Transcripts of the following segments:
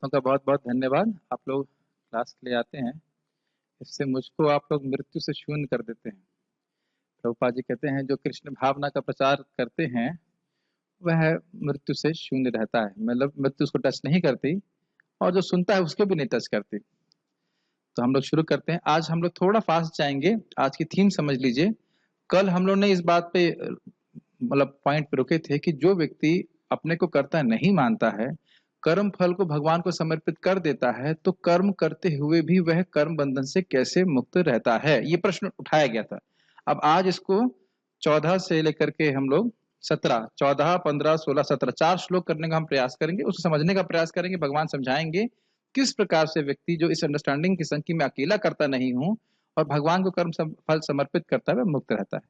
दोस्तों का बहुत बहुत धन्यवाद। आप लोग क्लास के लिए आते हैं, इससे मुझको आप लोग मृत्यु से शून्य कर देते हैं। प्रभुपाद जी कहते हैं जो कृष्ण भावना का प्रचार करते हैं वह मृत्यु से शून्य रहता है, मतलब मृत्यु उसको टच नहीं करती और जो सुनता है उसको भी नहीं टच करती। तो हम लोग शुरू करते हैं। आज हम लोग थोड़ा फास्ट जाएंगे। आज की थीम समझ लीजिए। कल हम लोग ने इस बात पे मतलब पॉइंट पे रुके थे कि जो व्यक्ति अपने को कर्ता नहीं मानता है, कर्म फल को भगवान को समर्पित कर देता है, तो कर्म करते हुए भी वह कर्म बंधन से कैसे मुक्त रहता है, ये प्रश्न उठाया गया था। अब आज इसको 14 से लेकर के हम लोग 17, 14, 15, 16, 17 4 श्लोक करने का हम प्रयास करेंगे, उसको समझने का प्रयास करेंगे। भगवान समझाएंगे किस प्रकार से व्यक्ति जो इस अंडरस्टैंडिंग के संग कि मैं अकेला करता नहीं हूँ और भगवान को कर्म फल समर्पित करता है, वह मुक्त रहता है।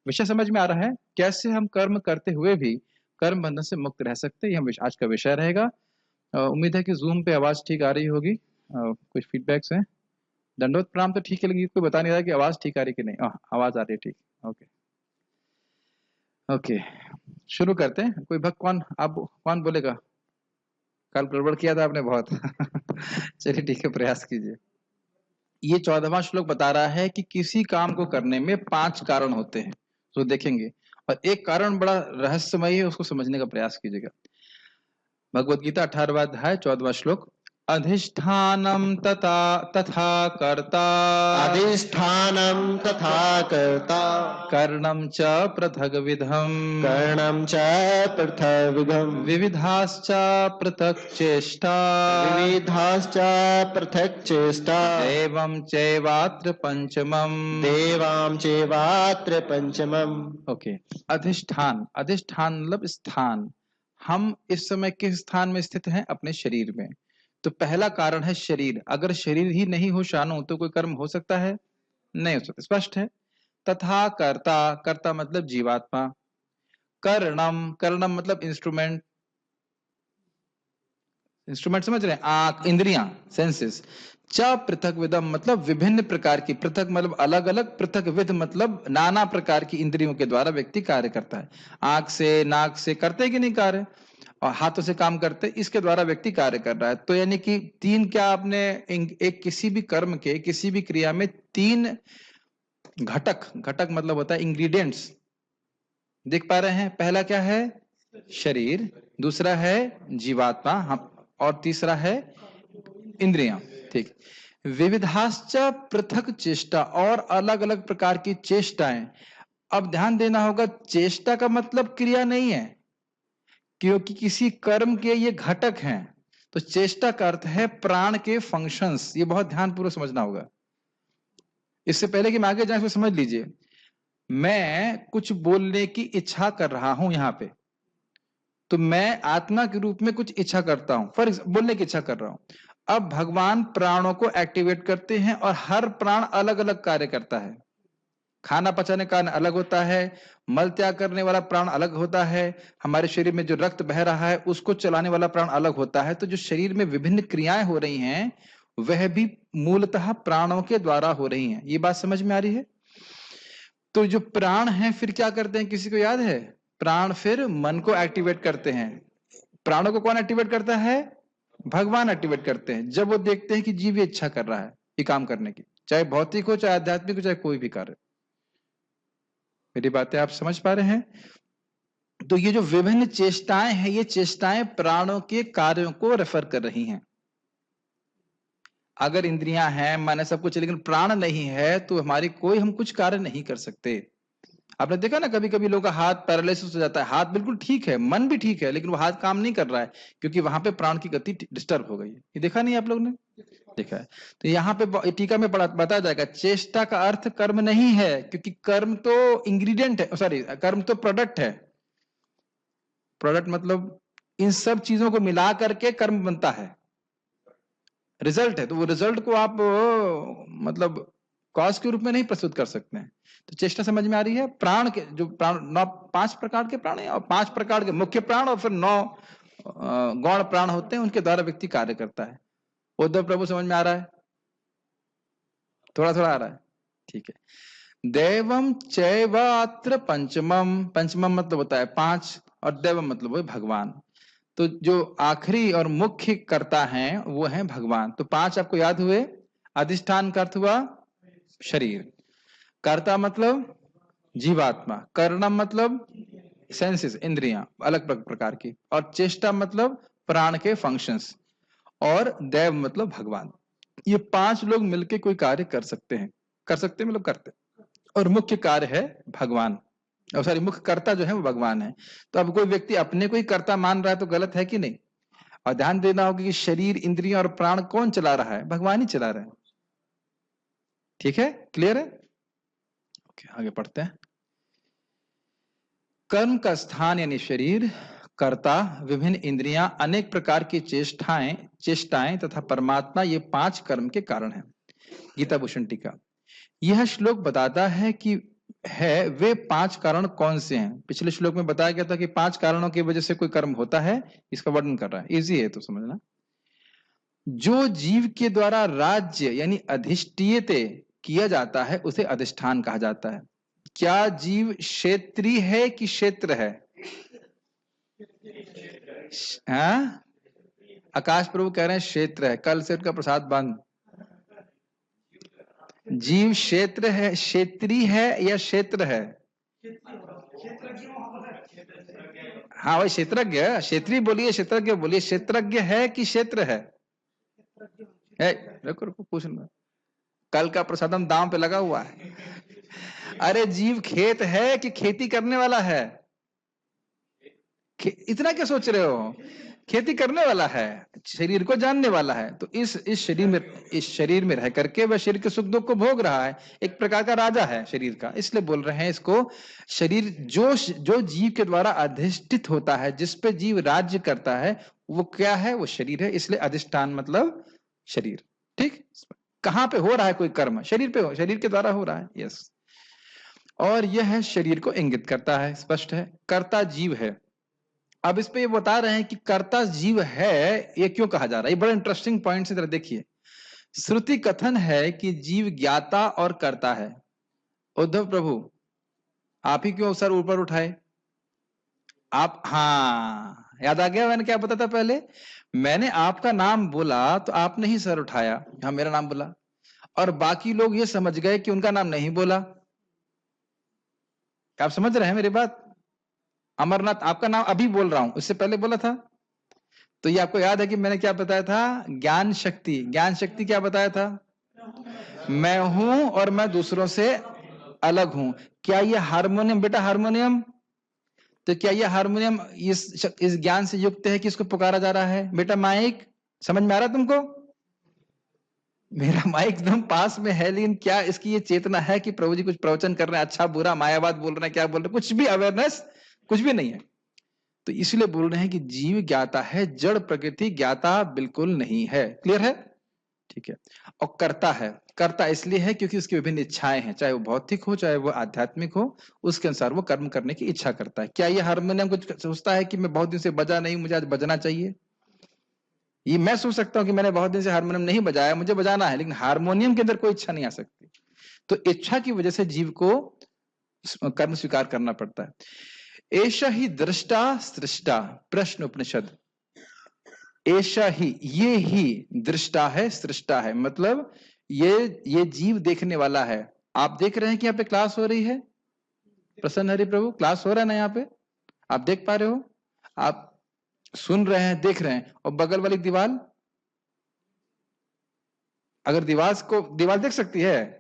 विषय समझ में आ रहा है? कैसे हम कर्म करते हुए भी कर्म बंधन से मुक्त रह सकते हैं, ये आज का विषय रहेगा। उम्मीद है कि जूम पे आवाज ठीक आ रही होगी। कुछ फीडबैक्स हैं? दंडवत प्रणाम तो ठीक है, लेकिन कोई बता नहीं रहा कि आवाज ठीक आ रही कि नहीं। आवाज आ रही है, ठीक। ओके ओके, शुरू करते हैं। कोई भक्त कौन, आप कौन बोलेगा? कल गड़बड़ किया था आपने बहुत। चलिए ठीक है, प्रयास कीजिए। ये 14वां श्लोक बता रहा है कि किसी काम को करने में 5 कारण होते हैं, तो देखेंगे। और एक कारण बड़ा रहस्यमयी है, उसको समझने का प्रयास कीजिएगा। भगवत गीता 18वां अध्याय 14वां श्लोक। अधिष्ठानम तथा तथा कर्ता, अधिष्ठानं तथा कर्ता, कर्णम च पृथग विधम, कर्णं च पृथग्विधम्, विविधाश्च पृथक चेष्टा, विविधाश्च पृथक् चेष्टा, एवं चैवात्र पंचमम, देवां चैवात्र पंचमम्। ओके। अधिष्ठान, अधिष्ठान मतलब स्थान। हम इस समय किस स्थान में स्थित हैं? अपने शरीर में। तो पहला कारण है शरीर। अगर शरीर ही नहीं हो शानु तो कोई कर्म हो सकता है? नहीं हो सकता, स्पष्ट है। तथा कर्ता, कर्ता मतलब जीवात्मा। कर्णम, कर्णम मतलब इंस्ट्रूमेंट। इंस्ट्रूमेंट समझ रहे हैं? आंख, इंद्रियां, सेंसेस। च पृथक विदम मतलब विभिन्न प्रकार की, पृथक मतलब अलग अलग, पृथक विध मतलब नाना प्रकार की इंद्रियों के द्वारा व्यक्ति कार्य करता है। आंख से, नाक से करते हैं कि नहीं कार्य, और हाथों से काम करते, इसके द्वारा व्यक्ति कार्य कर रहा है। तो यानी कि 3 क्या आपने एक किसी भी कर्म के, किसी भी क्रिया में 3 घटक, घटक मतलब होता है इंग्रेडिएंट्स, देख पा रहे हैं? पहला क्या है? शरीर, दूसरा है जीवात्मा, हम, और तीसरा है इंद्रियां। ठीक। विविधाश्च पृथक चेष्टा, और अलग अलग प्रकार की चेष्टाएं। अब ध्यान देना होगा, चेष्टा का मतलब क्रिया नहीं है, क्योंकि किसी कर्म के ये घटक हैं। तो चेष्टा का अर्थ है प्राण के फंक्शंस। ये बहुत ध्यानपूर्वक समझना होगा। इससे पहले कि मैं आगे जाए, इसको समझ लीजिए। मैं कुछ बोलने की इच्छा कर रहा हूं यहां पे, तो मैं आत्मा के रूप में कुछ इच्छा करता हूं, फॉर बोलने की इच्छा कर रहा हूं। अब भगवान प्राणों को एक्टिवेट करते हैं और हर प्राण अलग अलग कार्य करता है। खाना पचाने का अलग होता है, मल त्याग करने वाला प्राण अलग होता है, हमारे शरीर में जो रक्त बह रहा है उसको चलाने वाला प्राण अलग होता है। तो जो शरीर में विभिन्न क्रियाएं हो रही हैं वह भी मूलतः प्राणों के द्वारा हो रही हैं। ये बात समझ में आ रही है? तो जो प्राण हैं फिर क्या करते हैं, किसी को याद है? प्राण फिर मन को एक्टिवेट करते हैं। प्राणों को कौन एक्टिवेट करता है? भगवान एक्टिवेट करते हैं, जब वो देखते हैं कि जीव ये इच्छा कर रहा है ये काम करने की, चाहे भौतिक हो, चाहे आध्यात्मिक हो, चाहे कोई भी कार्य। मेरी बातें आप समझ पा रहे हैं? तो ये जो विभिन्न चेष्टाएं हैं, ये चेष्टाएं प्राणों के कार्यों को रेफर कर रही हैं। अगर इंद्रियां हैं, मन है, सब कुछ, लेकिन प्राण नहीं है तो हमारी कोई, हम कुछ कार्य नहीं कर सकते। आपने देखा ना, कभी कभी लोगों का हाथ पैरालिसिस हो जाता है, हाथ बिल्कुल ठीक है, मन भी ठीक है, लेकिन वो हाथ काम नहीं कर रहा है क्योंकि वहां पे प्राण की गति डिस्टर्ब हो गई है। ये देखा नहीं आप लोग ने? देखा है। तो यहाँ पे टीका में बताया जाएगा, चेष्टा का अर्थ कर्म नहीं है, क्योंकि कर्म तो इंग्रेडिएंट है, सॉरी, कर्म तो प्रोडक्ट है। प्रोडक्ट मतलब इन सब चीजों को मिला करके कर्म बनता है, रिजल्ट है। तो वो रिजल्ट को आप मतलब कॉज के रूप में नहीं प्रस्तुत कर सकते हैं। तो चेष्टा समझ में आ रही है? प्राण के जो प्राण 5 प्रकार के प्राण है, और 5 प्रकार के मुख्य प्राण, और फिर 9 गौण प्राण होते हैं, उनके द्वारा व्यक्ति कार्य करता है। उद्धव प्रभु समझ में आ रहा है? थोड़ा थोड़ा आ रहा है? ठीक है। देवम चैवात्र पंचमम, पंचमम मतलब होता है 5, और देवम मतलब है भगवान। तो जो आखिरी और मुख्य कर्ता हैं वो हैं भगवान। तो 5 आपको याद हुए। अधिष्ठान का अर्थ हुआ शरीर, कर्ता मतलब जीवात्मा, करणम मतलब सेंसेस इंद्रियां अलग प्रकार की, और चेष्टा मतलब प्राण के फंक्शंस, और दैव मतलब भगवान। ये 5 लोग मिलके कोई कार्य कर सकते हैं, मतलब करते हैं। और मुख्य कार्य है भगवान, और सॉरी मुख्य कर्ता जो है वो भगवान है। तो अब कोई व्यक्ति अपने को ही कर्ता मान रहा है तो गलत है कि नहीं। और ध्यान देना होगा कि शरीर, इंद्रियां और प्राण कौन चला रहा है? भगवान ही चला रहे हैं। ठीक है, क्लियर है? ओके, आगे पढ़ते हैं। कर्म का स्थान यानी शरीर, कर्ता, विभिन्न इंद्रियां, अनेक प्रकार की चेष्टाएं तथा परमात्मा, ये 5 कर्म के कारण हैं। गीता भूषण टीका। यह श्लोक बताता है कि वे 5 कारण कौन से हैं। पिछले श्लोक में बताया गया था कि 5 कारणों की वजह से कोई कर्म होता है, इसका वर्णन कर रहा है। इजी है तो समझना। जो जीव के द्वारा राज्य यानी अधिष्ठित किया जाता है उसे अधिष्ठान कहा जाता है। क्या जीव क्षेत्रीय है कि क्षेत्र है? हाँ? आकाश प्रभु कह रहे हैं क्षेत्र है। कल से उनका प्रसाद बंद। जीव क्षेत्र है, क्षेत्रीय है या क्षेत्र है? हाँ भाई, क्षेत्रज्ञ। क्षेत्रीय बोलिए, क्षेत्रज्ञ बोलिए। क्षेत्रज्ञ है कि क्षेत्र है? रुको रुको, पूछना। कल का प्रसादम दांव पे लगा हुआ है। अरे जीव खेत है कि खेती करने वाला है? इतना क्या सोच रहे हो? खेती करने वाला है, शरीर को जानने वाला है। तो इस शरीर में रह करके वह शरीर के सुख दुख को भोग रहा है। एक प्रकार का राजा है शरीर का, इसलिए बोल रहे हैं इसको शरीर। जो जीव के द्वारा अधिष्ठित होता है, जिस पे जीव राज्य करता है, वो क्या है? वो शरीर है। इसलिए अधिष्ठान मतलब शरीर। ठीक, कहां पे हो रहा है कोई कर्म? शरीर पे हो, शरीर के द्वारा हो रहा है। यस, और यह शरीर को इंगित करता है। स्पष्ट है। कर्ता जीव है। अब इस पे ये बता रहे हैं कि कर्ता जीव है, ये क्यों कहा जा रहा है। ये बड़ा इंटरेस्टिंग पॉइंट से जरा देखिए। श्रुति कथन है कि जीव ज्ञाता और कर्ता है। उद्धव प्रभु, आप ही क्यों सर ऊपर उठाए? आप, हाँ याद आ गया मैंने क्या बताया था पहले? मैंने आपका नाम बोला तो आपने ही सर उठाया। हाँ, मेरा नाम बोला, और बाकी लोग ये समझ गए कि उनका नाम नहीं बोला। आप समझ रहे हैं मेरी बात? अमरनाथ आपका नाम अभी बोल रहा हूं, उससे पहले बोला था। तो ये आपको याद है कि मैंने क्या बताया था? ज्ञान शक्ति। ज्ञान शक्ति क्या बताया था? मैं हूं और मैं दूसरों से अलग हूं। क्या ये हारमोनियम, बेटा हारमोनियम, तो क्या ये हारमोनियम इस ज्ञान से युक्त है कि इसको पुकारा जा रहा है? बेटा माइक, समझ में आ रहा है तुमको? मेरा माइक एकदम पास में है, लेकिन क्या इसकी ये चेतना है कि प्रभु जी कुछ प्रवचन कर रहे हैं, अच्छा बुरा मायावाद बोल रहे हैं, क्या बोल रहे हैं? कुछ भी अवेयरनेस कुछ भी नहीं है। तो इसलिए बोल रहे हैं कि जीव ज्ञाता है, जड़ प्रकृति ज्ञाता बिल्कुल नहीं है। क्लियर है? ठीक है। और कर्ता है। कर्ता इसलिए है क्योंकि उसकी विभिन्न इच्छाएं हैं, चाहे वो भौतिक हो चाहे वो आध्यात्मिक हो, उसके अनुसार वो कर्म करने की इच्छा करता है। क्या ये हारमोनियम कुछ सोचता है कि मैं बहुत दिन से बजा नहीं, मुझे आज बजना चाहिए? ये मैं सोच सकता हूं कि मैंने बहुत दिन से हारमोनियम नहीं बजाया, मुझे बजाना है, लेकिन हारमोनियम के अंदर कोई इच्छा नहीं आ सकती। तो इच्छा की वजह से जीव को कर्म स्वीकार करना पड़ता है। ऐसा ही दृष्टा सृष्टा, प्रश्न उपनिषद। ऐसा ही, ये ही दृष्टा है, सृष्टा है, मतलब ये जीव देखने वाला है। आप देख रहे हैं कि यहाँ पे क्लास हो रही है? प्रसन्न हरि प्रभु, क्लास हो रहा है ना यहाँ पे? आप देख पा रहे हो? आप सुन रहे हैं, देख रहे हैं। और बगल वाली दीवार, अगर दीवार देख सकती है,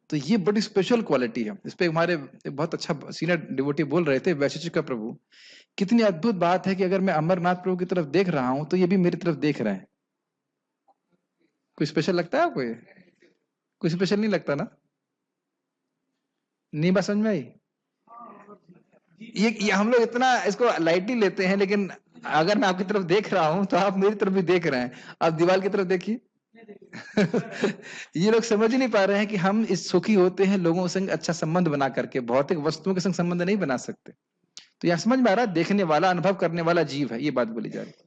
तो ये बड़ी स्पेशल क्वालिटी है। इस पे हमारे बहुत अच्छा सीनियर डिवोटी बोल रहे थे, वैशिष्टिका प्रभु, कितनी अद्भुत बात है कि अगर मैं अमरनाथ प्रभु की तरफ देख रहा हूं तो ये भी मेरी तरफ देख रहे हैं। कुछ स्पेशल लगता है आपको? ये कुछ स्पेशल नहीं लगता ना? नहीं बात समझ में आई? ये हम लोग इतना इसको लाइटली लेते हैं, लेकिन अगर मैं आपकी तरफ देख रहा हूं तो आप मेरी तरफ भी देख रहे हैं। आप दीवार की तरफ देखिए। ये लोग समझ ही नहीं पा रहे हैं कि हम इस सुखी होते हैं लोगों से अच्छा संबंध बना करके, भौतिक वस्तुओं के संग संबंध नहीं बना सकते। तो यह समझ में आ रहा है, देखने वाला, अनुभव करने वाला जीव है, ये बात बोली जा रही है।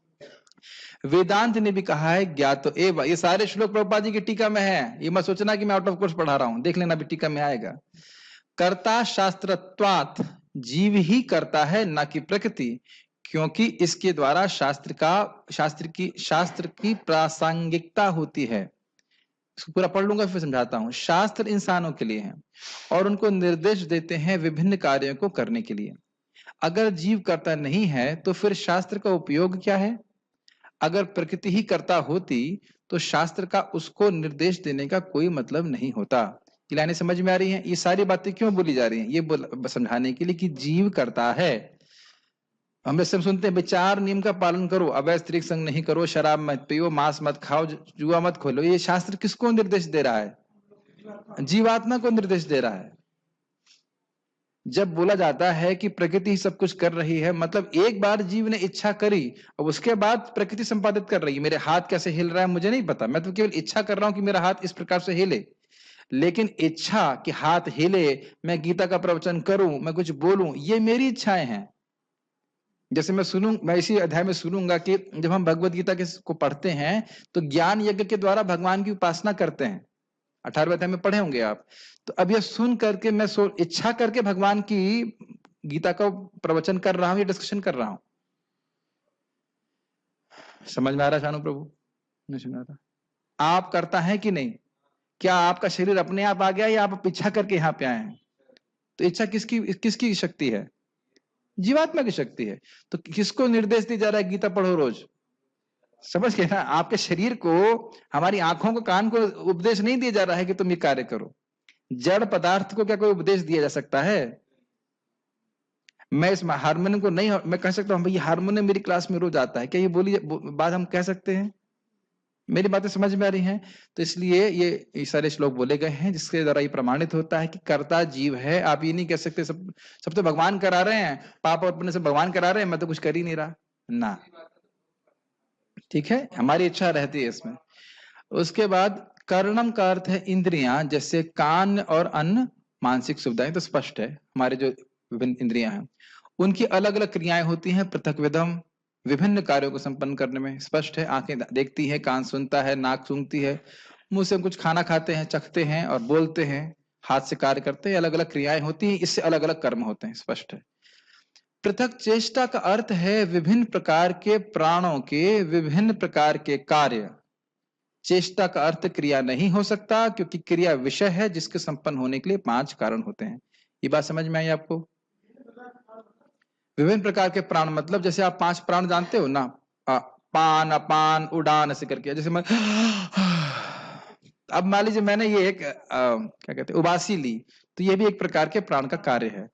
वेदांत ने भी कहा है ज्ञातो एव। ये सारे श्लोक प्रभुपाद जी की टीका में है, ये मत सोचना कि मैं आउट ऑफ कोर्स पढ़ा रहा हूं, देख लेना भी टीका में आएगा। कर्ता शास्त्रत्वात्, जीव ही करता है ना कि प्रकृति, क्योंकि इसके द्वारा शास्त्र की प्रासंगिकता होती है। इसको पूरा पढ़ लूंगा फिर समझाता हूं। शास्त्र इंसानों के लिए हैं और उनको निर्देश देते हैं विभिन्न कार्यों को करने के लिए। अगर जीव करता नहीं है तो फिर शास्त्र का उपयोग क्या है? अगर प्रकृति ही करता होती तो शास्त्र का उसको निर्देश देने का कोई मतलब नहीं होता। ये लाइनें समझ में आ रही हैं? ये सारी बातें क्यों बोली जा रही हैं? ये समझाने के लिए कि जीव करता है। हम सब सुनते हैं विचार नियम का पालन करो, अवैध स्त्री संग नहीं करो, शराब मत पियो, मांस मत खाओ, जुआ मत खोलो। ये शास्त्र किसको निर्देश दे रहा है? जीवात्मा को निर्देश दे रहा है। जब बोला जाता है कि प्रकृति ही सब कुछ कर रही है, मतलब एक बार जीव ने इच्छा करी और उसके बाद प्रकृति संपादित कर रही है। मेरे हाथ कैसे हिल रहा है मुझे नहीं पता, मैं तो केवल इच्छा कर रहा हूं कि मेरा हाथ इस प्रकार से हिले। लेकिन इच्छा कि हाथ हिले, मैं गीता का प्रवचन करूं, मैं कुछ बोलूं, ये मेरी इच्छाएं हैं। जैसे मैं इसी अध्याय में सुनूंगा कि जब हम भगवत गीता को पढ़ते हैं तो ज्ञान यज्ञ के द्वारा भगवान की उपासना करते हैं। 18वें अध्याय में पढ़े होंगे आप। तो अब यह सुन करके मैं इच्छा करके भगवान की गीता का प्रवचन कर रहा हूं या डिस्कशन कर रहा हूं। समझ में आ रहा है शानू प्रभु? नहीं समझ आ रहा? आप करता है कि नहीं? क्या आपका शरीर अपने आप आ गया या आप इच्छा करके यहाँ पे आए हैं? तो इच्छा किसकी शक्ति है? जीवात्मा की शक्ति है। तो किसको निर्देश दिया जा रहा है गीता पढ़ो रोज? समझ गए ना? आपके शरीर को, हमारी आंखों को, कान को उपदेश नहीं दिया जा रहा है कि तुम ये कार्य करो। जड़ पदार्थ को क्या कोई उपदेश दिया जा सकता है? मैं इस हारमोनियम को नहीं, मैं कह सकता हूं भाई हारमोनियम मेरी क्लास में रोज आता है, क्या ये बोली बात हम कह सकते हैं? मेरी बातें समझ में आ रही हैं? तो इसलिए ये सारे श्लोक बोले गए हैं जिसके द्वारा ये प्रमाणित होता है कि कर्ता जीव है। आप ये नहीं कह सकते सब तो भगवान करा रहे हैं, पाप और पुण्य से भगवान करा रहे हैं, मैं तो कुछ कर ही नहीं रहा ना। ठीक है, हमारी इच्छा रहती है इसमें। उसके बाद कर्णम का अर्थ है इंद्रियां, जैसे कान और अन्न मानसिक सुविधाएं। तो स्पष्ट है हमारे जो विभिन्न इंद्रियां हैं उनकी अलग अलग क्रियाएं होती हैं पृथक विधम, विभिन्न कार्यों को संपन्न करने में। स्पष्ट है, आंखें देखती है, कान सुनता है, नाक सूंघती है, मुंह से कुछ खाना खाते हैं, चखते हैं और बोलते हैं, हाथ से कार्य करते हैं, अलग अलग क्रियाएं होती हैं, इससे अलग अलग कर्म होते हैं। स्पष्ट है। पृथक चेष्टा का अर्थ है विभिन्न प्रकार के प्राणों के विभिन्न प्रकार के कार्य। चेष्टा का अर्थ क्रिया नहीं हो सकता क्योंकि क्रिया विषय है जिसके संपन्न होने के लिए 5 कारण होते हैं। ये बात समझ में आई आपको? विभिन्न प्रकार के प्राण मतलब जैसे आप 5 प्राण जानते हो ना, पान अपान उड़ान ऐसे करके। जैसे मैं अब मान लीजिए मैंने ये एक क्या कहते हैं उबासी ली, तो ये भी एक प्रकार के प्राण का कार्य है।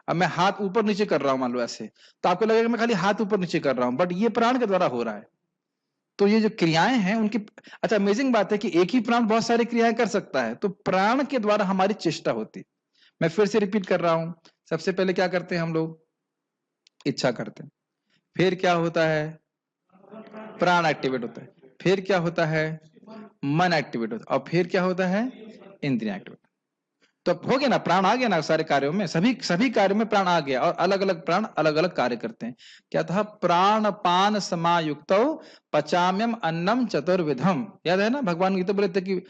अब मैं हाथ ऊपर नीचे कर रहा हूं मान लो ऐसे, तो आपको लगेगा मैं खाली हाथ ऊपर नीचे कर रहा हूं, बट ये प्राण के द्वारा हो रहा है। तो ये जो क्रियाएं हैं उनकी, अच्छा अमेजिंग बात है कि एक ही प्राण बहुत सारी क्रियाएं कर सकता है। तो प्राण के द्वारा हमारी चेष्टा होती। मैं फिर से रिपीट कर रहा हूं, सबसे पहले क्या करते हैं हम लोग? इच्छा करते हैं। फिर क्या होता है? प्राण एक्टिवेट होता है। फिर क्या होता है? मन एक्टिवेट होता है। और फिर क्या होता है? इंद्रिया एक्टिवेट। तो हो गया ना, प्राण आ गया ना सारे कार्यों में, सभी कार्यों में प्राण आ गया और अलग अलग प्राण अलग अलग कार्य करते हैं। क्या था? प्राण पान समायुक्तौ पचाम्यम अन्नम चतुर्विधम। याद है ना, भगवान गीता बोले थे कि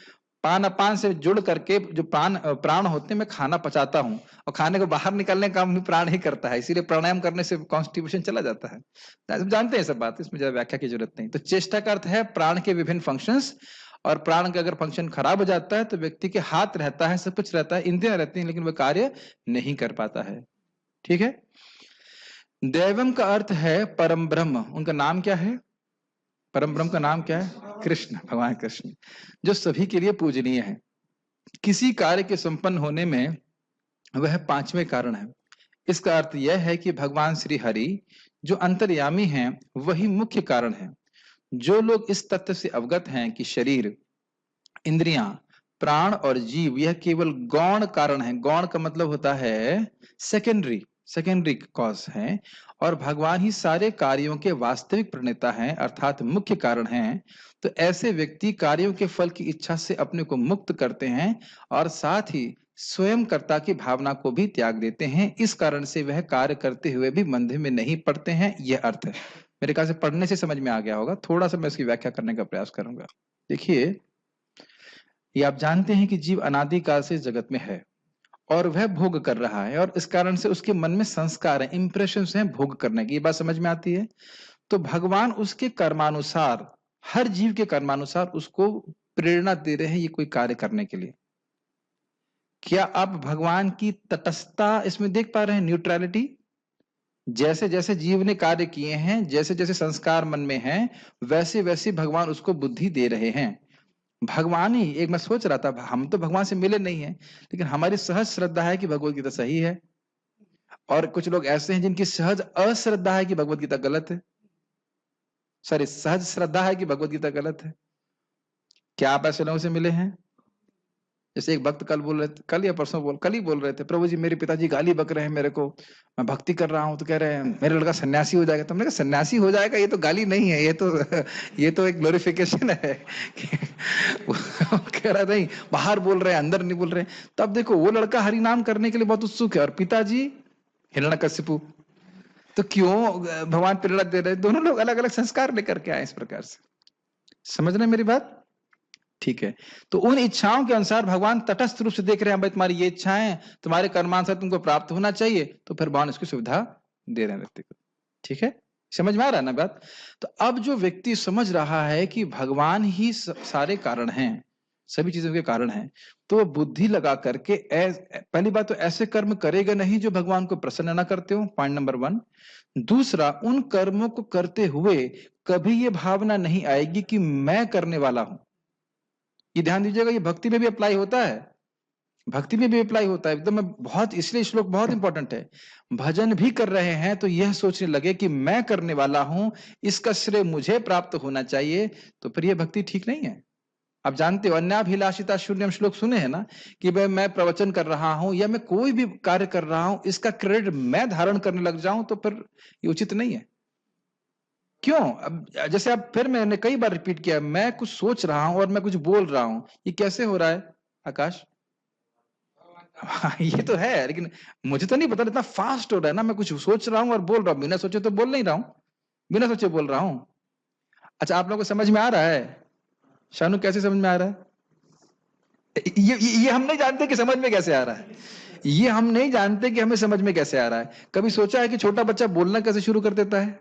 पान अपान से जुड़ करके जो प्राण होते हैं मैं खाना पचाता हूँ, और खाने को बाहर निकालने का काम भी प्राण ही करता है। इसीलिए प्राणायाम करने से कॉन्स्टिपेशन चला जाता है। जानते हैं सब बात, इसमें ज्यादा व्याख्या की जरूरत नहीं। तो चेष्टा का अर्थ है प्राण के विभिन्न फंक्शंस, और प्राण का अगर फंक्शन खराब हो जाता है तो व्यक्ति के हाथ रहता है, सब कुछ रहता है, इंद्रियां रहती हैं, लेकिन वह कार्य नहीं कर पाता है। ठीक है। दैवम का अर्थ है परम ब्रह्म। उनका नाम क्या है? परम ब्रह्म का नाम क्या है? कृष्ण, भगवान कृष्ण, जो सभी के लिए पूजनीय है। किसी कार्य के संपन्न होने में वह 5वें कारण है। इसका अर्थ यह है कि भगवान श्री हरि जो अंतर्यामी हैं वही मुख्य कारण है। जो लोग इस तथ्य से अवगत हैं कि शरीर, इंद्रियां, प्राण और जीव यह केवल गौण कारण है, गौण का मतलब होता है सेकेंडरी कॉज है, और भगवान ही सारे कार्यों के वास्तविक प्रणेता हैं अर्थात मुख्य कारण हैं, तो ऐसे व्यक्ति कार्यों के फल की इच्छा से अपने को मुक्त करते हैं और साथ ही स्वयं कर्ता की भावना को भी त्याग देते हैं। इस कारण से वह कार्य करते हुए भी मंदिर में नहीं पड़ते हैं। यह अर्थ है। मेरे ख्याल से पढ़ने से समझ में आ गया होगा। थोड़ा सा मैं इसकी व्याख्या करने का प्रयास करूंगा। देखिए, ये आप जानते हैं कि जीव अनादिकाल से जगत में है और वह भोग कर रहा है, और इस कारण से उसके मन में संस्कार है, इंप्रेशन हैं भोग करने की। ये बात समझ में आती है? तो भगवान उसके कर्मानुसार, हर जीव के कर्मानुसार उसको प्रेरणा दे रहे हैं ये कोई कार्य करने के लिए। क्या आप भगवान की तटस्थता इसमें देख पा रहे हैं, न्यूट्रलिटी? जैसे जैसे जीव ने कार्य किए हैं, जैसे जैसे संस्कार मन में हैं, वैसे वैसे भगवान उसको बुद्धि दे रहे हैं। भगवान ही, एक मैं सोच रहा था, हम तो भगवान से मिले नहीं हैं, लेकिन हमारी सहज श्रद्धा है कि भगवत गीता सही है, और कुछ लोग ऐसे हैं जिनकी सहज अश्रद्धा है कि भगवत गीता गलत है। सॉरी, सहज श्रद्धा है कि भगवत गीता गलत है। क्या आप ऐसे लोगों से मिले हैं? जैसे एक भक्त कल बोल रहे थे, कल या परसों कल ही बोल रहे थे, प्रभु जी मेरे पिताजी गाली बक रहे हैं मेरे को, मैं भक्ति कर रहा हूं तो कह रहे हैं मेरा लड़का सन्यासी हो जाएगा। तुमने कहा सन्यासी हो जाएगा, ये तो गाली नहीं है, ये तो एक ग्लोरिफिकेशन है। वो कह रहा नहीं, बाहर बोल रहे हैं अंदर नहीं बोल रहे। तब देखो, वो लड़का हरि नाम करने के लिए बहुत उत्सुक है, और पिताजी हिरण्यकशिपु। तो क्यों भगवान प्रेरणा दे रहे हैं? दोनों लोग अलग अलग संस्कार लेकर के आए इस प्रकार से। समझ रहे मेरी बात? ठीक है। तो उन इच्छाओं के अनुसार भगवान तटस्थ रूप से देख रहे हैं, भाई तुम्हारी ये इच्छाएं, तुम्हारे कर्मानुसार तुमको प्राप्त होना चाहिए, तो फिर भगवान इसकी सुविधा दे रहे हैं व्यक्ति को। ठीक है, समझ में आ रहा है ना बात? तो अब जो व्यक्ति समझ रहा है कि भगवान ही सारे कारण हैं, सभी चीजों के कारण हैं, तो वो बुद्धि लगा करके पहली बात तो ऐसे कर्म करेगा नहीं जो भगवान को प्रसन्न न करते हो, पॉइंट नंबर 1। दूसरा, उन कर्मों को करते हुए कभी ये भावना नहीं आएगी कि मैं करने वाला हूं। ये ध्यान दीजिएगा, ये भक्ति में भी अप्लाई होता है, भक्ति में भी अप्लाई होता है एकदम। बहुत, इसलिए श्लोक बहुत इंपॉर्टेंट है। भजन भी कर रहे हैं तो यह सोचने लगे कि मैं करने वाला हूं, इसका श्रेय मुझे प्राप्त होना चाहिए, तो फिर यह भक्ति ठीक नहीं है। आप जानते हो, अन्याभिलाषिता शून्यम श्लोक सुने हैं ना, कि भाई मैं प्रवचन कर रहा हूं या मैं कोई भी कार्य कर रहा हूं, इसका क्रेडिट मैं धारण करने लग जाऊं तो फिर ये उचित नहीं है। क्यों? अब जैसे अब फिर मैंने कई बार रिपीट किया, मैं कुछ सोच रहा हूं और मैं कुछ बोल रहा हूं, ये कैसे हो रहा है आकाश? हाँ, ये तो है, लेकिन मुझे तो नहीं पता, इतना फास्ट हो रहा है ना, मैं कुछ सोच रहा हूं और बोल रहा हूं, बिना सोचे तो बोल नहीं रहा हूं, बिना सोचे बोल रहा हूं। अच्छा, आप लोगों को समझ में आ रहा है? शानू, कैसे समझ में आ रहा है? ये हम नहीं जानते कि समझ में कैसे आ रहा है, ये हम नहीं जानते कि हमें समझ में कैसे आ रहा है। कभी सोचा है कि छोटा बच्चा बोलना कैसे शुरू कर देता है?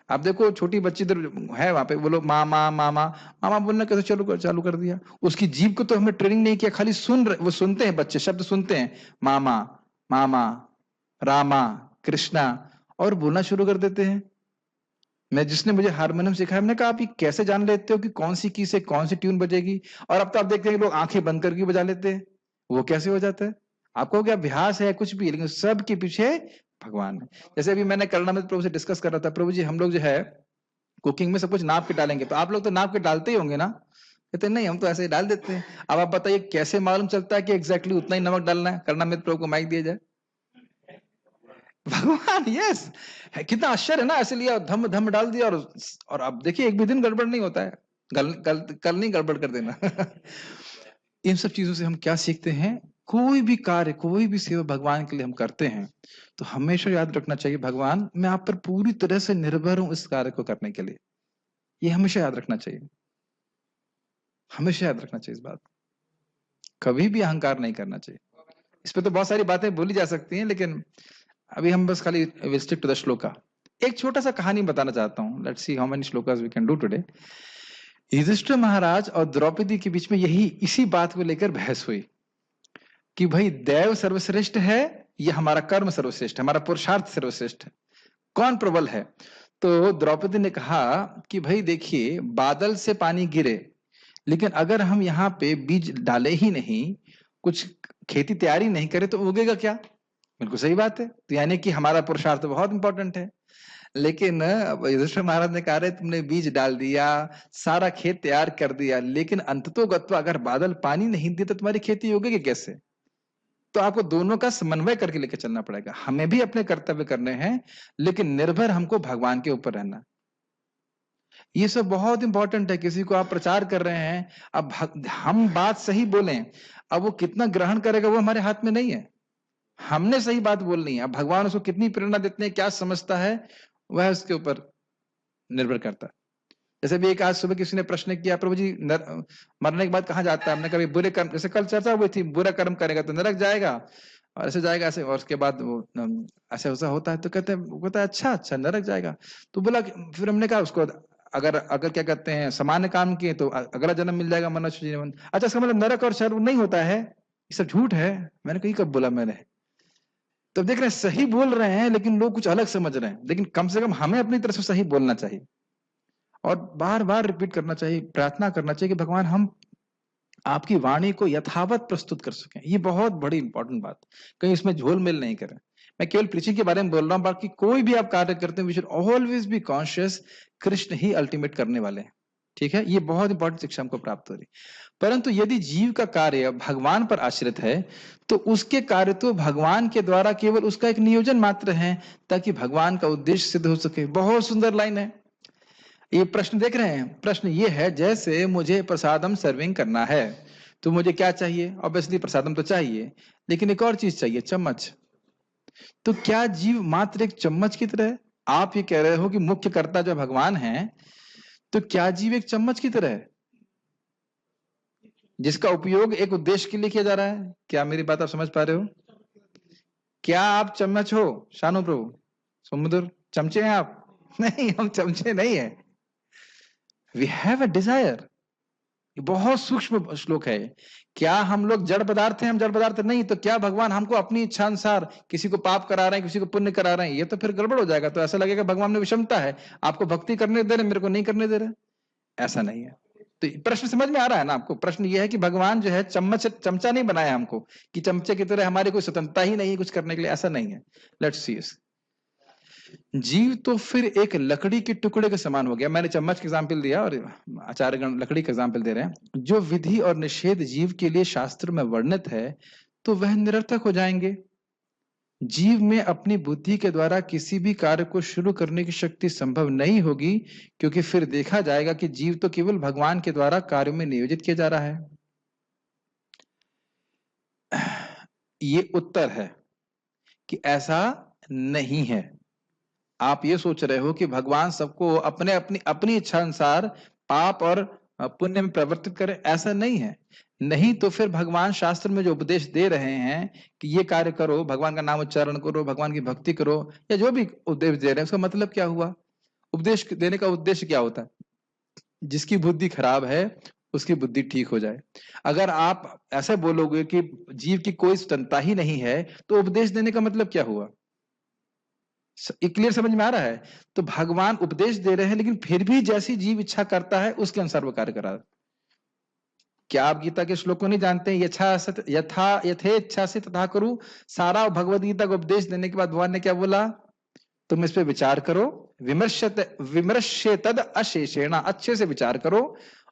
आप देखो, छोटी बच्ची इधर है, वहां पे बोलो मामा मामा, मामा बोलना कैसे चालू कर दिया। उसकी जीभ को तो हमने ट्रेनिंग नहीं किया, खाली वो सुनते हैं बच्चे, शब्द सुनते हैं, मामा मामा, रामा, कृष्णा, और बोलना शुरू कर देते हैं। जिसने मुझे हारमोनियम सिखाया, मैंने कहा आप ये कैसे जान लेते हो कि कौन सी की से कौन सी ट्यून बजेगी? और अब तो आप देखते हैं लोग आंखें बंद करके बजा लेते हैं, वो कैसे हो जाता है? आपको क्या अभ्यास है कुछ भी, लेकिन सब के पीछे भगवान है। जैसे अभी मैंने करुणामृत प्रभु से डिस्कस कर रहा था, प्रभु जी हम लोग जो है कुकिंग में सब कुछ नाप के डालेंगे, तो आप लोग तो नाप के डालते ही होंगे ना? कहते नहीं, हम तो ऐसे ही डाल देते हैं। अब आप बताइए कैसे मालूम चलता है कि एग्जैक्टली उतना ही नमक डालना है? करुणामृत प्रभु को माइक दिया जाए, भगवान, यस, है कितना आश्चर्य है ना। ऐसे लिया, धम धम डाल दिया, और अब देखिए एक भी दिन गड़बड़ नहीं होता है। कल नहीं गड़बड़ कर देना। इन सब चीजों से हम क्या सीखते हैं? कोई भी कार्य, कोई भी सेवा भगवान के लिए हम करते हैं तो हमेशा याद रखना चाहिए, भगवान मैं आप पर पूरी तरह से निर्भर हूं इस कार्य को करने के लिए। ये हमेशा याद रखना चाहिए, हमेशा याद रखना चाहिए इस बात। कभी भी अहंकार नहीं करना चाहिए। इस पे तो बहुत सारी बातें बोली जा सकती हैं, लेकिन अभी हम बस खाली will stick to the shloka. एक छोटा सा कहानी बताना चाहता हूं, let's see how many shlokas we can do today. Yudhishthir Maharaj और द्रौपदी के बीच में इसी बात को लेकर बहस हुई कि भाई दैव सर्वश्रेष्ठ है या हमारा कर्म सर्वश्रेष्ठ है, हमारा पुरुषार्थ सर्वश्रेष्ठ है, कौन प्रबल है? तो द्रौपदी ने कहा कि भाई देखिए, बादल से पानी गिरे, लेकिन अगर हम यहाँ पे बीज डाले ही नहीं, कुछ खेती तैयारी नहीं करे, तो उगेगा क्या? बिल्कुल सही बात है। तो यानी कि हमारा पुरुषार्थ बहुत इंपॉर्टेंट है। लेकिन युधिष्ठिर महाराज ने कहा, तुमने बीज डाल दिया, सारा खेत तैयार कर दिया, लेकिन अंततोगत्वा अगर बादल पानी नहीं दिए तो तुम्हारी खेती उगेगी कैसे? तो आपको दोनों का समन्वय करके लेकर चलना पड़ेगा। हमें भी अपने कर्तव्य करने हैं, लेकिन निर्भर हमको भगवान के ऊपर रहना। ये सब बहुत इंपॉर्टेंट है। किसी को आप प्रचार कर रहे हैं, अब हम बात सही बोलें, अब वो कितना ग्रहण करेगा वो हमारे हाथ में नहीं है। हमने सही बात बोलनी है। अब भगवान उसको कितनी प्रेरणा देते हैं, क्या समझता है, वह उसके ऊपर निर्भर करता है। जैसे भी एक आज सुबह किसी ने प्रश्न किया, प्रभु जी मरने के बाद कहाँ जाता है? हमने कभी बुरे कर्म, जैसे कल चर्चा हुई थी, बुरा कर्म करेगा तो नरक जाएगा और ऐसे जाएगा ऐसे, और उसके बाद वो ऐसा वैसा होता है, तो कहते हैं, वो कहता है अच्छा अच्छा नरक जाएगा। तो बोला फिर हमने कहा उसको, अगर अगर क्या कहते हैं सामान्य काम किए तो अगला जन्म मिल जाएगा मनुष्य जीवन। अच्छा इसका मतलब नरक और स्वर्ग नहीं होता है, ये सब झूठ है। मैंने कही कब बोला मैंने? तो देख रहे हैं सही बोल रहे हैं लेकिन लोग कुछ अलग समझ रहे हैं, लेकिन कम से कम हमें अपनी तरफ से सही बोलना चाहिए और बार बार रिपीट करना चाहिए, प्रार्थना करना चाहिए कि भगवान हम आपकी वाणी को यथावत प्रस्तुत कर सकें। ये बहुत बड़ी इंपॉर्टेंट बात, कहीं इसमें झोल मेल नहीं करें। मैं केवल प्रीचिंग के बारे में बोल रहा हूं, बाकी कोई भी आप कार्य करते हैं we should always be conscious, Krishna ही अल्टीमेट करने वाले हैं। ठीक है, ये बहुत इंपॉर्टेंट शिक्षा हमको प्राप्त हो रही। परंतु यदि जीव का कार्य भगवान पर आश्रित है तो उसके कार्य तो भगवान के द्वारा केवल उसका एक नियोजन मात्र है ताकि भगवान का उद्देश्य सिद्ध हो सके। बहुत सुंदर लाइन है। ये प्रश्न देख रहे हैं, प्रश्न ये है जैसे मुझे प्रसादम सर्विंग करना है तो मुझे क्या चाहिए? ऑब्वियसली प्रसादम तो चाहिए, लेकिन एक और चीज चाहिए, चम्मच। तो क्या जीव मात्र एक चम्मच की तरह है? आप ये कह रहे हो कि मुख्य कर्ता जो भगवान है, तो क्या जीव एक चम्मच की तरह है जिसका उपयोग एक उद्देश्य के लिए किया जा रहा है? क्या मेरी बात आप समझ पा रहे हो? क्या आप चम्मच हो शानु प्रभु? समुद्र चमचे हैं आप? नहीं, हम चमचे नहीं है। We have a desire. बहुत सूक्ष्म श्लोक है। क्या हम लोग जड़ पदार्थ हैं? हम जड़ पदार्थ नहीं। तो क्या भगवान हमको अपनी इच्छा अनुसार किसी को पाप करा रहे हैं, किसी को पुण्य करा रहे हैं? ये तो फिर गड़बड़ हो जाएगा। तो ऐसा लगेगा भगवान में विषमता है, आपको भक्ति करने दे रहे, मेरे को नहीं करने दे रहे। ऐसा नहीं है। तो प्रश्न समझ में आ रहा है ना आपको? प्रश्न ये है कि भगवान जो है चमचा नहीं बनाया हमको कि चमचे की तरह हमारी कोई स्वतंत्रता ही नहीं है कुछ करने के लिए, ऐसा नहीं है। Let's see. जीव तो फिर एक लकड़ी के टुकड़े के समान हो गया। मैंने चम्मच का एग्जाम्पल दिया और आचार्यगण लकड़ी का एग्जाम्पल दे रहे हैं। जो विधि और निषेध जीव के लिए शास्त्र में वर्णित है तो वह निरर्थक हो जाएंगे। जीव में अपनी बुद्धि के द्वारा किसी भी कार्य को शुरू करने की शक्ति संभव नहीं होगी, क्योंकि फिर देखा जाएगा कि जीव तो केवल भगवान के द्वारा कार्य में नियोजित किया जा रहा है। ये उत्तर है कि ऐसा नहीं है। आप ये सोच रहे हो कि भगवान सबको अपने अपनी अपनी इच्छा अनुसार पाप और पुण्य में परिवर्तित करे, ऐसा नहीं है। नहीं तो फिर भगवान शास्त्र में जो उपदेश दे रहे हैं कि ये कार्य करो, भगवान का नाम उच्चारण करो, भगवान की भक्ति करो, या जो भी उपदेश दे रहे हैं उसका मतलब क्या हुआ? उपदेश देने का उद्देश्य क्या होता है? जिसकी बुद्धि खराब है उसकी बुद्धि ठीक हो जाए। अगर आप ऐसे बोलोगे कि जीव की कोई स्वतंत्रता ही नहीं है तो उपदेश देने का मतलब क्या हुआ? क्लियर समझ में आ रहा है? तो भगवान उपदेश दे रहे हैं लेकिन फिर भी जैसी जीव इच्छा करता है उसके अनुसार वो कार्य करा। क्या आप गीता के श्लोक को नहीं जानते हैं? यथेच्छा से तथा करूं। सारा भगवद गीता को उपदेश देने के बाद भगवान ने क्या बोला? तुम इस पे विचार करो, विमर्श्य तद अशेषेण, अच्छे से विचार करो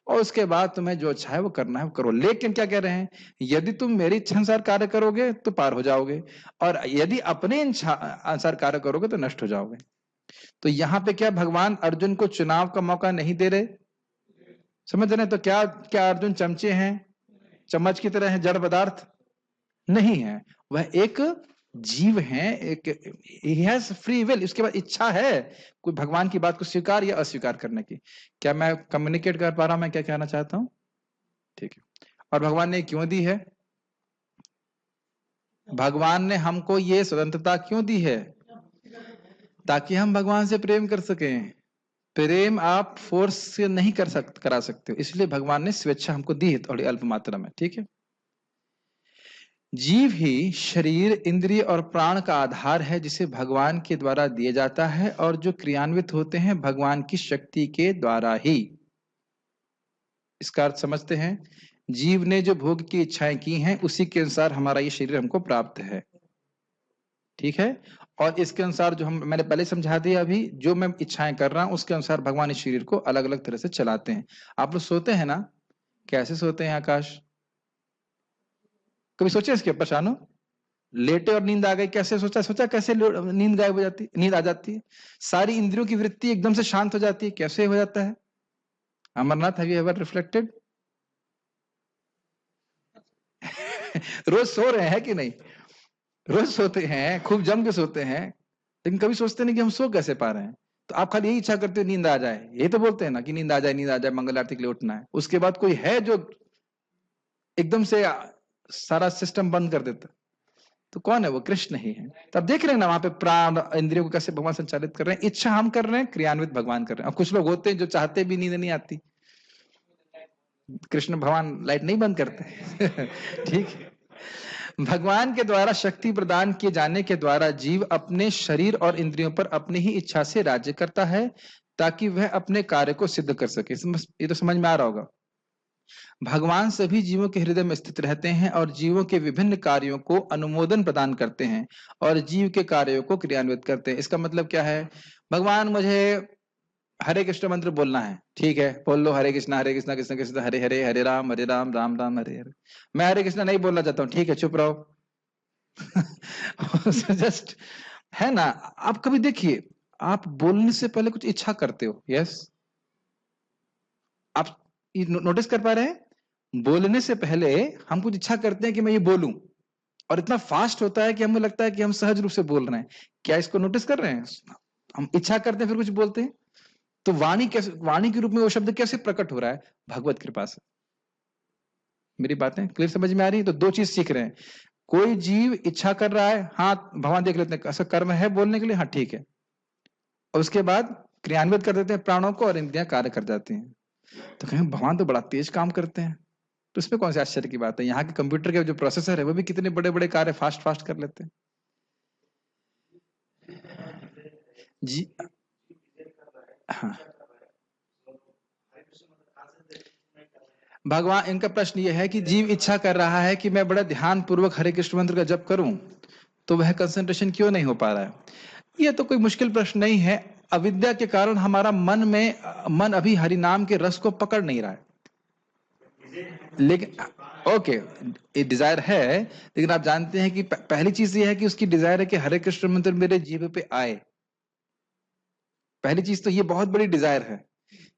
और उसके बाद तुम्हें जो अच्छा है वो करना है वो करो। लेकिन क्या कह रहे हैं? यदि तुम मेरी इच्छा अनुसार कार्य करोगे तो पार हो जाओगे, और यदि अपने इच्छा अनुसार कार्य करोगे तो नष्ट हो जाओगे। तो यहाँ पे क्या भगवान अर्जुन को चुनाव का मौका नहीं दे रहे? समझ रहे हैं? तो क्या क्या अर्जुन चमचे हैं, चम्मच की तरह हैं, जड़ पदार्थ नहीं है। वह एक जीव है, एक ही हैज फ्री विल, उसके बाद इच्छा है कोई भगवान की बात को स्वीकार या अस्वीकार करने की। क्या मैं कम्युनिकेट कर पा रहा हूं मैं क्या कहना चाहता हूं? ठीक है। और भगवान ने क्यों दी है? भगवान ने हमको ये स्वतंत्रता क्यों दी है? ताकि हम भगवान से प्रेम कर सकें। प्रेम आप फोर्स से नहीं करा सकते, इसलिए भगवान ने स्वेच्छा हमको दी है थोड़ी अल्प मात्रा में। ठीक है। जीव ही शरीर, इंद्रिय और प्राण का आधार है जिसे भगवान के द्वारा दिया जाता है, और जो क्रियान्वित होते हैं भगवान की शक्ति के द्वारा ही। इसका अर्थ समझते हैं? जीव ने जो भोग की इच्छाएं की हैं उसी के अनुसार हमारा ये शरीर हमको प्राप्त है। ठीक है। और इसके अनुसार जो मैंने पहले समझा दिया, अभी जो मैं इच्छाएं कर रहा हूं उसके अनुसार भगवान इस शरीर को अलग अलग तरह से चलाते हैं। आप लोग सोते हैं ना? कैसे सोते हैं आकाश? कभी सोचे इसके ऊपर शानू? लेटे और नींद आ गई, कैसे सोचा कैसे नींद गायब हो जाती, नींद आ जाती है, सारी इंद्रियों की वृत्ति एकदम से शांत हो जाती है, कैसे हो जाता है? Amarnath, have you ever reflected? रोज सो रहे हैं कि नहीं? रोज सोते हैं, खूब जम के सोते हैं, लेकिन कभी सोचते नहीं कि हम सो कैसे पा रहे हैं। तो आप खाली यही इच्छा करते हो नींद आ जाए, यही तो बोलते हैं ना कि नींद आ जाए, मंगल आरती के लिए उठना है। उसके बाद कोई है जो एकदम से सारा सिस्टम बंद कर देता, तो कौन है वो? कृष्ण ही है। तो आप देख रहे हैं ना वहां पे प्राण इंद्रियों को कैसे भगवान संचालित कर रहे हैं। इच्छा हम कर रहे हैं, क्रियान्वित भगवान कर रहे हैं। और कुछ लोग होते हैं जो चाहते भी नींद नहीं आती, कृष्ण भगवान लाइट नहीं बंद करते ठीक है। भगवान के द्वारा शक्ति प्रदान किए जाने के द्वारा जीव अपने शरीर और इंद्रियों पर अपनी ही इच्छा से राज्य करता है, ताकि वह अपने कार्य को सिद्ध कर सके। ये तो समझ में आ रहा होगा। भगवान सभी जीवों के हृदय में स्थित रहते हैं और जीवों के विभिन्न कार्यों को अनुमोदन प्रदान करते हैं और जीव के कार्यों को क्रियान्वित करते हैं। इसका मतलब क्या है? भगवान मुझे हरे कृष्ण मंत्र बोलना है, ठीक है, बोल लो हरे कृष्णा कृष्ण कृष्ण हरे हरे, हरे राम राम राम हरे हरे। मैं हरे कृष्णा नहीं बोलना चाहता हूँ, ठीक है, चुप रहो जस्ट है ना। आप कभी देखिए, आप बोलने से पहले कुछ इच्छा करते हो, यस? आप नोटिस कर पा रहे हैं? बोलने से पहले हम कुछ इच्छा करते हैं कि मैं ये बोलूं, और इतना फास्ट होता है कि हमें लगता है कि हम सहज रूप से बोल रहे हैं। क्या इसको नोटिस कर रहे हैं? हम इच्छा करते हैं फिर कुछ बोलते हैं। तो वाणी कैसे, वाणी के रूप में वो शब्द कैसे प्रकट हो रहा है? भगवत कृपा से। मेरी बातें क्लियर समझ में आ रही है? तो दो चीज सीख रहे हैं। कोई जीव इच्छा कर रहा है, हाँ भगवान देख लेते हैं ऐसा कर्म है बोलने के लिए, हाँ ठीक है, और उसके बाद क्रियान्वित कर देते हैं प्राणों को और इंद्रियां कार्य कर जाती हैं। तो कहें भगवान तो बड़ा तेज काम करते हैं, तो इसमें कौन सी आश्चर्य की बात है? यहाँ के कंप्यूटर के जो प्रोसेसर है वो भी कितने बड़े बड़े कार्य फास्ट फास्ट कर लेते हैं जी। हाँ, भगवान, इनका प्रश्न ये है कि जीव इच्छा कर रहा है कि मैं बड़ा ध्यान पूर्वक हरे कृष्ण मंत्र का जप करूं, तो वह कंसंट्रेशन क्यों नहीं हो पा रहा है? ये तो कोई मुश्किल प्रश्न नहीं है। अविद्या के कारण हमारा मन अभी हरि नाम के रस को पकड़ नहीं रहा है। लेकिन ओके, ये डिजायर है, लेकिन आप जानते हैं कि पहली चीज ये है कि उसकी डिजायर है कि हरे कृष्ण मंत्र मेरे जीव पे आए। पहली चीज तो ये बहुत बड़ी डिजायर है।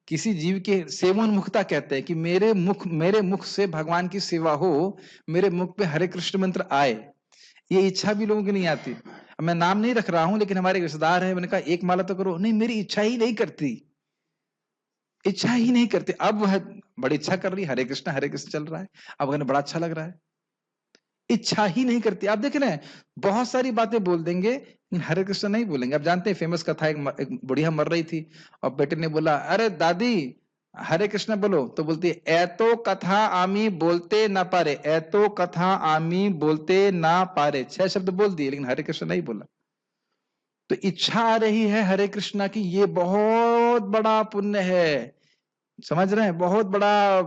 किसी जीव के सेवोन्मुखता कहते हैं कि मेरे मुख से भगवान की सेवा हो, मेरे मुख पे हरे कृष्ण मंत्र आए। ये इच्छा भी लोगों की नहीं आती। अब मैं नाम नहीं रख रहा हूं, लेकिन हमारे रिश्तेदार है, मैंने कहा एक माला तो करो, नहीं मेरी इच्छा ही नहीं करती, इच्छा ही नहीं करती। अब वह बड़ी इच्छा कर रही, हरे कृष्ण चल रहा है, अब कहने बड़ा अच्छा लग रहा है, इच्छा ही नहीं करती। आप देख रहे हैं, बहुत सारी बातें बोल देंगे लेकिन हरे कृष्ण नहीं बोलेंगे। आप जानते हैं फेमस कथा, एक बुढ़िया मर रही थी और बेटे ने बोला, अरे दादी हरे कृष्ण बोलो, तो बोलती है एतो कथा आमी बोलते ना पारे, एतो कथा आमी बोलते ना पारे। 6 शब्द बोल दिए लेकिन हरे कृष्ण नहीं बोला। तो इच्छा आ रही है हरे कृष्णा की, ये बहुत बड़ा पुण्य है, समझ रहे हैं, बहुत बड़ा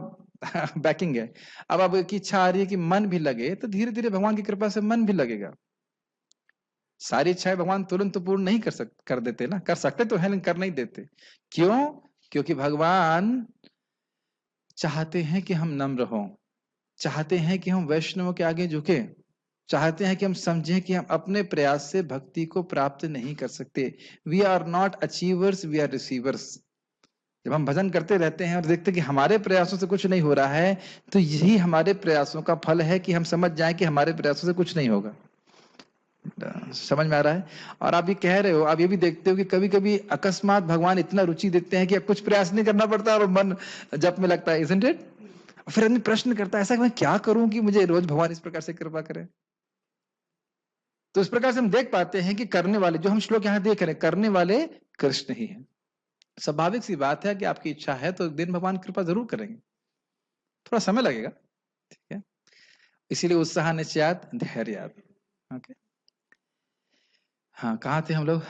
बैकिंग है। अब की इच्छा आ रही है कि मन भी लगे, तो धीरे धीरे भगवान की कृपा से मन भी लगेगा। सारी इच्छाएं भगवान तुरंत तो पूर्ण नहीं कर देते ना, कर सकते तो है लेकिन कर नहीं देते। क्यों? क्योंकि भगवान चाहते हैं कि हम नम्र हों, चाहते हैं कि हम वैष्णवों के आगे झुके, चाहते हैं कि हम समझें कि हम अपने प्रयास से भक्ति को प्राप्त नहीं कर सकते। We are not achievers, we are receivers. जब हम भजन करते रहते हैं और देखते हैं कि हमारे प्रयासों से कुछ नहीं हो रहा है, तो यही हमारे प्रयासों का फल है कि हम समझ जाएं कि हमारे प्रयासों से कुछ नहीं होगा। समझ में आ रहा है? और आप ये कह रहे हो, आप ये भी देखते हो कि कभी कभी अकस्मात भगवान इतना रुचि देते हैं कि अब कुछ प्रयास नहीं करना पड़ता और मन जप में लगता है, isn't it? फिर आदमी प्रश्न करता है, ऐसा मैं क्या करूं कि मुझे रोज भगवान इस प्रकार से कृपा करे? तो इस प्रकार से हम देख पाते हैं कि करने वाले, जो हम श्लोक यहाँ देख रहे हैं, करने वाले कृष्ण ही है। स्वाभाविक सी बात है कि आपकी इच्छा है तो एक दिन भगवान कृपा जरूर करेंगे, थोड़ा समय लगेगा, ठीक है। इसीलिए उत्साह निश्चयात धैर्यात। ओके, हाँ, कहाँ थे हम लोग?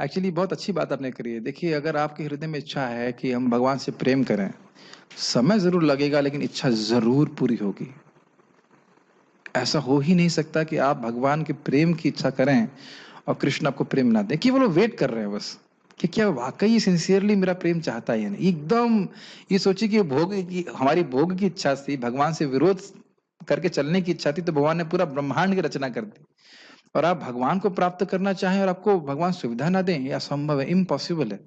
एक्चुअली बहुत अच्छी बात आपने करी है। देखिए, अगर आपके हृदय में इच्छा है कि हम भगवान से प्रेम करें, समय जरूर लगेगा लेकिन इच्छा जरूर पूरी होगी। ऐसा हो ही नहीं सकता कि आप भगवान के प्रेम की इच्छा करें और कृष्ण आपको प्रेम ना दे, कि वो लोग वेट कर रहे हैं बस कि क्या वाकई सिंसियरली मेरा प्रेम चाहता है या नहीं। एकदम ये सोचिए कि भोग की, हमारी भोग की इच्छा थी, भगवान से विरोध करके चलने की इच्छा थी, तो भगवान ने पूरा ब्रह्मांड की रचना कर दी। और आप भगवान को प्राप्त करना चाहें और आपको भगवान सुविधा ना दें, यह असंभव है, इम्पॉसिबल है।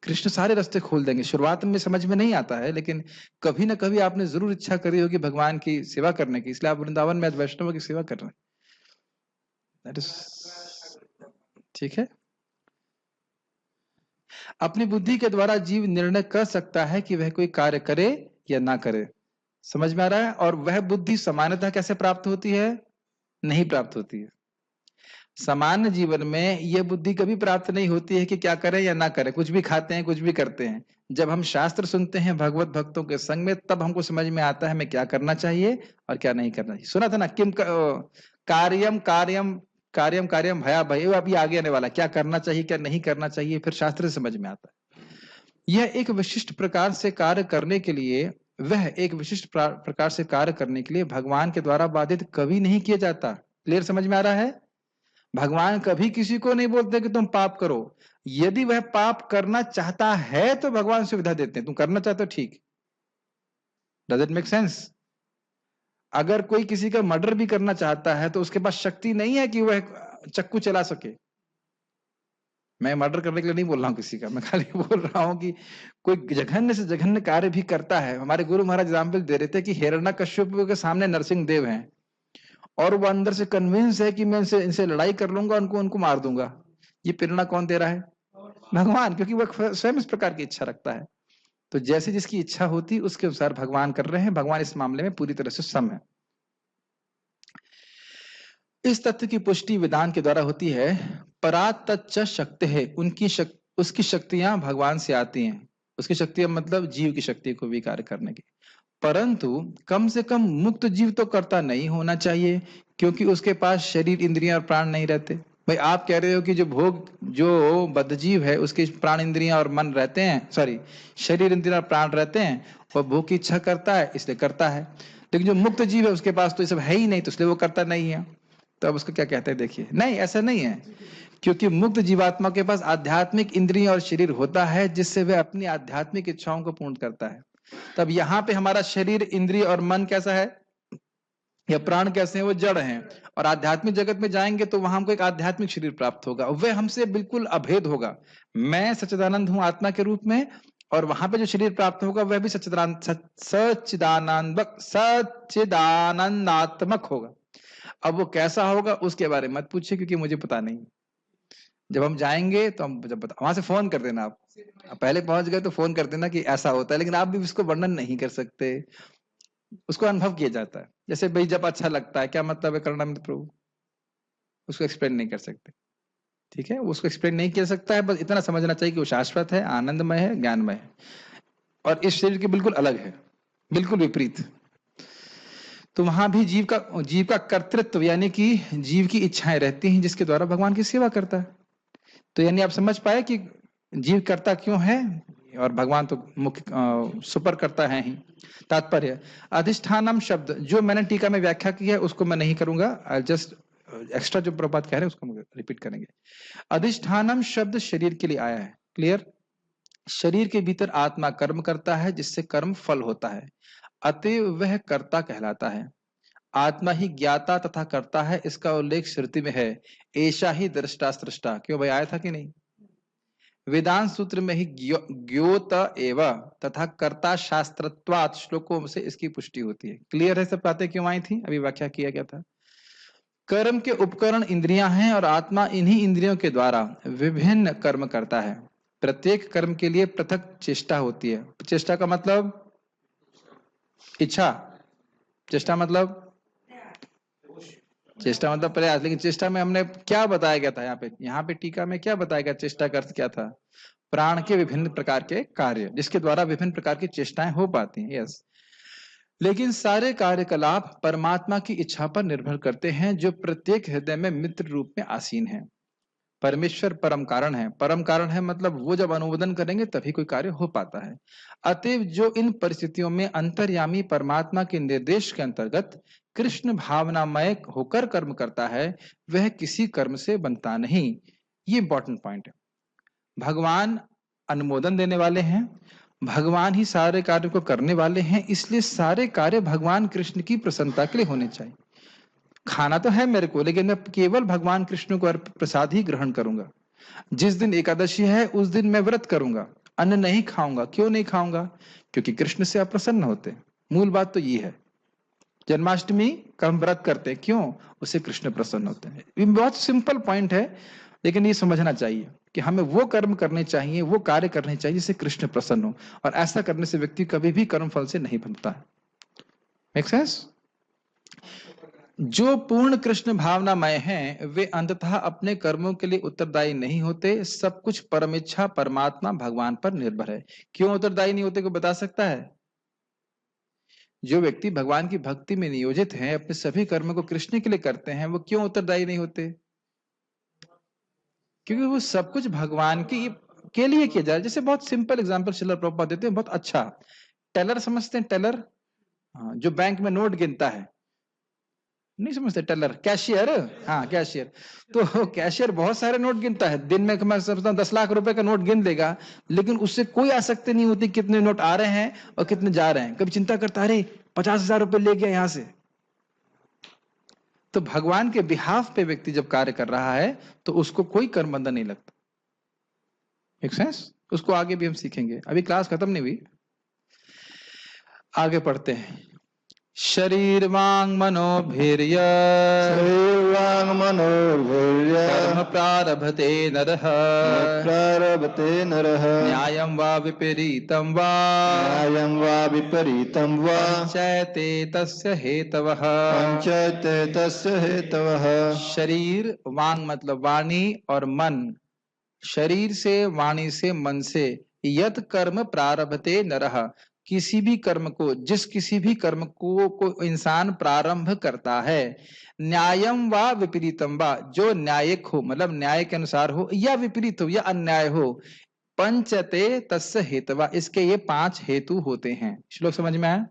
कृष्ण सारे रास्ते खोल देंगे। शुरुआत में समझ में नहीं आता है, लेकिन कभी ना कभी आपने जरूर इच्छा करी होगी भगवान की सेवा करने की, इसलिए आप वृंदावन में आज वैष्णव की सेवा कर रहे हैं। दैट इज ठीक है। अपनी बुद्धि के द्वारा जीव निर्णय कर सकता है कि वह कोई कार्य करे या ना करे। समझ में आ रहा है? और वह बुद्धि सामान्यतः कैसे प्राप्त होती है? नहीं प्राप्त होती है। सामान्य जीवन में यह बुद्धि कभी प्राप्त नहीं होती है कि क्या करें या ना करें, कुछ भी खाते हैं, कुछ भी करते हैं। जब हम शास्त्र सुनते हैं भगवत भक्तों के संग में, तब हमको समझ में आता है हमें क्या करना चाहिए और क्या नहीं करना चाहिए। सुना था ना, कार्यम कार्यम कार्यम कार्यम भया भय, वो अभी आगे आने वाला, क्या करना चाहिए क्या नहीं करना चाहिए, फिर शास्त्र से समझ में आता है। यह एक विशिष्ट प्रकार से कार्य करने के लिए प्रकार से कार्य करने के लिए भगवान के द्वारा बाधित कभी नहीं किया जाता। क्लियर समझ में आ रहा है? भगवान कभी किसी को नहीं बोलते कि तुम पाप करो। यदि वह पाप करना चाहता है तो भगवान सुविधा देते हैं, तुम करना चाहते हो ठीक। Does it make sense? अगर कोई किसी का मर्डर भी करना चाहता है तो उसके पास शक्ति नहीं है कि वह चाकू चला सके। मैं मर्डर करने के लिए नहीं बोल रहा हूं किसी का, मैं खाली बोल रहा हूं कि कोई जघन्य से जघन्य कार्य भी करता है। हमारे गुरु महाराज एग्जाम्पल दे रहे थे कि हिरण्यकश्यप के सामने नरसिंह देव हैं और वो अंदर से कन्विंस है कि मैं इनसे लड़ाई कर लूंगा, उनको मार दूंगा। ये प्रेरणा कौन दे रहा है? भगवान, क्योंकि वह स्वयं इस प्रकार की इच्छा रखता है। तो जैसे जिसकी इच्छा होती उसके अनुसार भगवान कर रहे हैं। भगवान इस मामले में पूरी तरह से सम है। इस तथ्य की पुष्टि वेदांत के द्वारा होती है। परातच्च शक्ति है, उसकी शक्तियां भगवान से आती हैं। उसकी शक्तियां मतलब जीव की शक्ति को भी कार्य करने की। परंतु कम से कम मुक्त जीव तो करता नहीं होना चाहिए, क्योंकि उसके पास शरीर इंद्रियां और प्राण नहीं रहते। भाई आप कह रहे हो कि जो बद्ध जीव है उसके प्राण इंद्रियां और मन रहते हैं, सॉरी शरीर इंद्रियां और प्राण रहते हैं, वह भोग की इच्छा करता है इसलिए करता है। लेकिन जो मुक्त जीव है उसके पास तो ये सब है ही नहीं, तो इसलिए वो करता नहीं है। तो अब उसको क्या कहते हैं देखिए। नहीं, ऐसा नहीं है, क्योंकि मुक्त जीवात्मा के पास आध्यात्मिक इंद्रिय और शरीर होता है जिससे वह अपनी आध्यात्मिक इच्छाओं को पूर्ण करता है। तब यहाँ पे हमारा शरीर इंद्रिय और मन कैसा है या प्राण कैसे हैं? वो जड़ हैं। और आध्यात्मिक जगत में जाएंगे तो वहां हमको एक आध्यात्मिक शरीर प्राप्त होगा, वह हमसे बिल्कुल अभेद होगा। मैं सच्चिदानंद हूं आत्मा के रूप में, और वहां पे जो शरीर प्राप्त होगा वह भी सच्चिदानंदात्मक होगा। अब वो कैसा होगा उसके बारे में मत पूछिए, क्योंकि मुझे पता नहीं। जब हम जाएंगे तो हम जब वहां से फोन कर देना। आप पहले पहुंच गए तो फोन कर देना कि ऐसा होता है, लेकिन आप भी उसको वर्णन नहीं कर सकते, उसको अनुभव किया जाता है। जैसे भाई जब अच्छा लगता है, क्या मतलब है करुणामय प्रभु? उसको एक्सप्लेन नहीं कर सकते, ठीक है? उसको एक्सप्लेन नहीं किया सकता है, बस इतना समझना चाहिए कि वो शाश्वत है, आनंदमय है, ज्ञानमय है, और इस शरीर के बिल्कुल अलग है, बिल्कुल विपरीत। तो वहां भी जीव का कर्तृत्व यानी कि जीव की इच्छाएं रहती हैं, जिसके द्वारा भगवान की सेवा करता है। तो यानी आप समझ पाए कि जीव करता क्यों है और भगवान तो मुख्य सुपर करता है ही। तात्पर्य, अधिष्ठानम शब्द जो मैंने टीका में व्याख्या की है उसको मैं नहीं करूंगा, आई जस्ट एक्स्ट्रा जो प्रबात कह रहे हैं उसको रिपीट करेंगे। अधिष्ठानम शब्द शरीर के लिए आया है। क्लियर? शरीर के भीतर आत्मा कर्म करता है जिससे कर्म फल होता है, अतएव वह कर्ता कहलाता है। आत्मा ही ज्ञाता तथा कर्ता है, इसका उल्लेख श्रुति में है, ऐसा ही दृष्टा सृष्टा। क्यों भाई, आया था कि नहीं? वेदांत सूत्र में ही ज्ञोत एव तथा कर्ता शास्त्रत्वात् श्लोकों से इसकी पुष्टि होती है। क्लियर है? सब बातें क्यों आई थी, अभी व्याख्या किया गया था। कर्म के उपकरण इंद्रियां हैं और आत्मा इन्हीं इंद्रियों के द्वारा विभिन्न कर्म करता है। प्रत्येक कर्म के लिए पृथक चेष्टा होती है। चेष्टा का मतलब इच्छा, चेष्टा मतलब प्रयास। लेकिन चेष्टा में हमने क्या बताया गया था? यहाँ पे टीका में क्या बताया गया? चेष्टा का अर्थ क्या था? प्राण के विभिन्न प्रकार के कार्य, जिसके द्वारा विभिन्न प्रकार की चेष्टाएं हो पाती हैं। यस, लेकिन सारे कार्यकलाप परमात्मा की इच्छा पर निर्भर करते हैं, जो प्रत्येक हृदय में मित्र रूप में आसीन है। परमेश्वर परम कारण है। परम कारण है मतलब वो जब अनुमोदन करेंगे तभी कोई कार्य हो पाता है। अतएव जो इन परिस्थितियों में अंतर्यामी परमात्मा के निर्देश के अंतर्गत कृष्ण भावनामय होकर कर्म करता है, वह किसी कर्म से बनता नहीं। ये इंपॉर्टेंट पॉइंट है। भगवान अनुमोदन देने वाले हैं, भगवान ही सारे कार्य को करने वाले हैं, इसलिए सारे कार्य भगवान कृष्ण की प्रसन्नता के लिए होने चाहिए। खाना तो है मेरे को, लेकिन मैं केवल भगवान कृष्ण को प्रसाद ही ग्रहण करूंगा। जिस दिन एकादशी है उस दिन मैं व्रत करूंगा, अन्न नहीं खाऊंगा। क्यों नहीं खाऊंगा? क्योंकि कृष्ण से अप्रसन्न होते। मूल बात तो ये है। जन्माष्टमी का हम व्रत करते हैं, क्यों? उससे कृष्ण प्रसन्न होते हैं। ये बहुत सिंपल पॉइंट है, लेकिन ये समझना चाहिए। कि हमें वो कर्म करने चाहिए, वो कार्य करने चाहिए जिससे कृष्ण प्रसन्न हो, और ऐसा करने से व्यक्ति कभी भी कर्म फल से नहीं बनता है। Make sense? जो पूर्ण कृष्ण भावनामय हैं वे अंततः अपने कर्मों के लिए उत्तरदायी नहीं होते, सब कुछ परमेच्छा परमात्मा भगवान पर निर्भर है। क्यों उत्तरदायी नहीं होते, कोई बता सकता है? जो व्यक्ति भगवान की भक्ति में नियोजित हैं, अपने सभी कर्मों को कृष्ण के लिए करते हैं, वो क्यों उत्तरदायी नहीं होते? क्योंकि वो सब कुछ भगवान की के लिए किया जा रहा है। जैसे बहुत सिंपल एग्जांपल श्रील प्रभुपाद देते हैं, बहुत अच्छा। टेलर समझते हैं? टेलर, हाँ, जो बैंक में नोट गिनता है, नहीं समझते? टेलर, कैशियर, हाँ कैशियर। तो कैशियर बहुत सारे नोट गिनता है, दिन में मैं समझता हूँ 10 लाख रुपए का नोट गिन देगा, लेकिन उससे कोई आसक्ति नहीं होती कितने नोट आ रहे हैं और कितने जा रहे हैं। कभी चिंता करता, अरे 50,000 रुपए ले गया यहां से। तो भगवान के बिहाफ पे व्यक्ति जब कार्य कर रहा है तो उसको कोई कर्म बंधन नहीं लगता। एक सेंस? उसको आगे भी हम सीखेंगे, अभी क्लास खत्म नहीं हुई, आगे पढ़ते हैं। शरीर वांग मनोभिर्य शरीरवाङ् मनोभिर्य कर्म प्रारभते नरः प्रारभते नरः न्यायं वा विपरीतं वा न्यायं वा विपरीतं वा पंचैते तस्य हेतवः। पंचैते तस्य हेतवः। शरीर वांग मतलब वाणी और मन, शरीर से, वाणी से, मन से यत कर्म प्रारभते नरः, किसी भी कर्म को, जिस किसी भी कर्म को इंसान प्रारंभ करता है, न्यायम वा विपरीतम वा, जो न्यायिक हो मतलब न्याय के अनुसार हो, या विपरीत हो या अन्याय हो, पंचते तस्य हेतवा, इसके ये 5 हेतु होते हैं। श्लोक समझ में आया?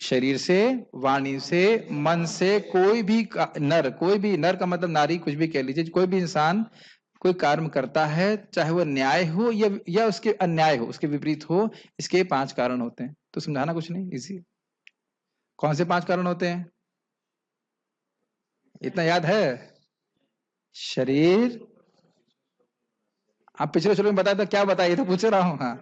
शरीर से, वाणी से, मन से कोई भी नर, कोई भी नर का मतलब नारी, कुछ भी कह लीजिए, कोई भी इंसान कोई कर्म करता है, चाहे वो न्याय हो या उसके अन्याय हो, उसके विपरीत हो, इसके 5 कारण होते हैं। तो समझाना कुछ नहीं, इजी। कौन से 5 कारण होते हैं? इतना याद है? शरीर, आप पिछले श्लोक में बताया था, क्या बताया था पूछ रहा हूं। हाँ,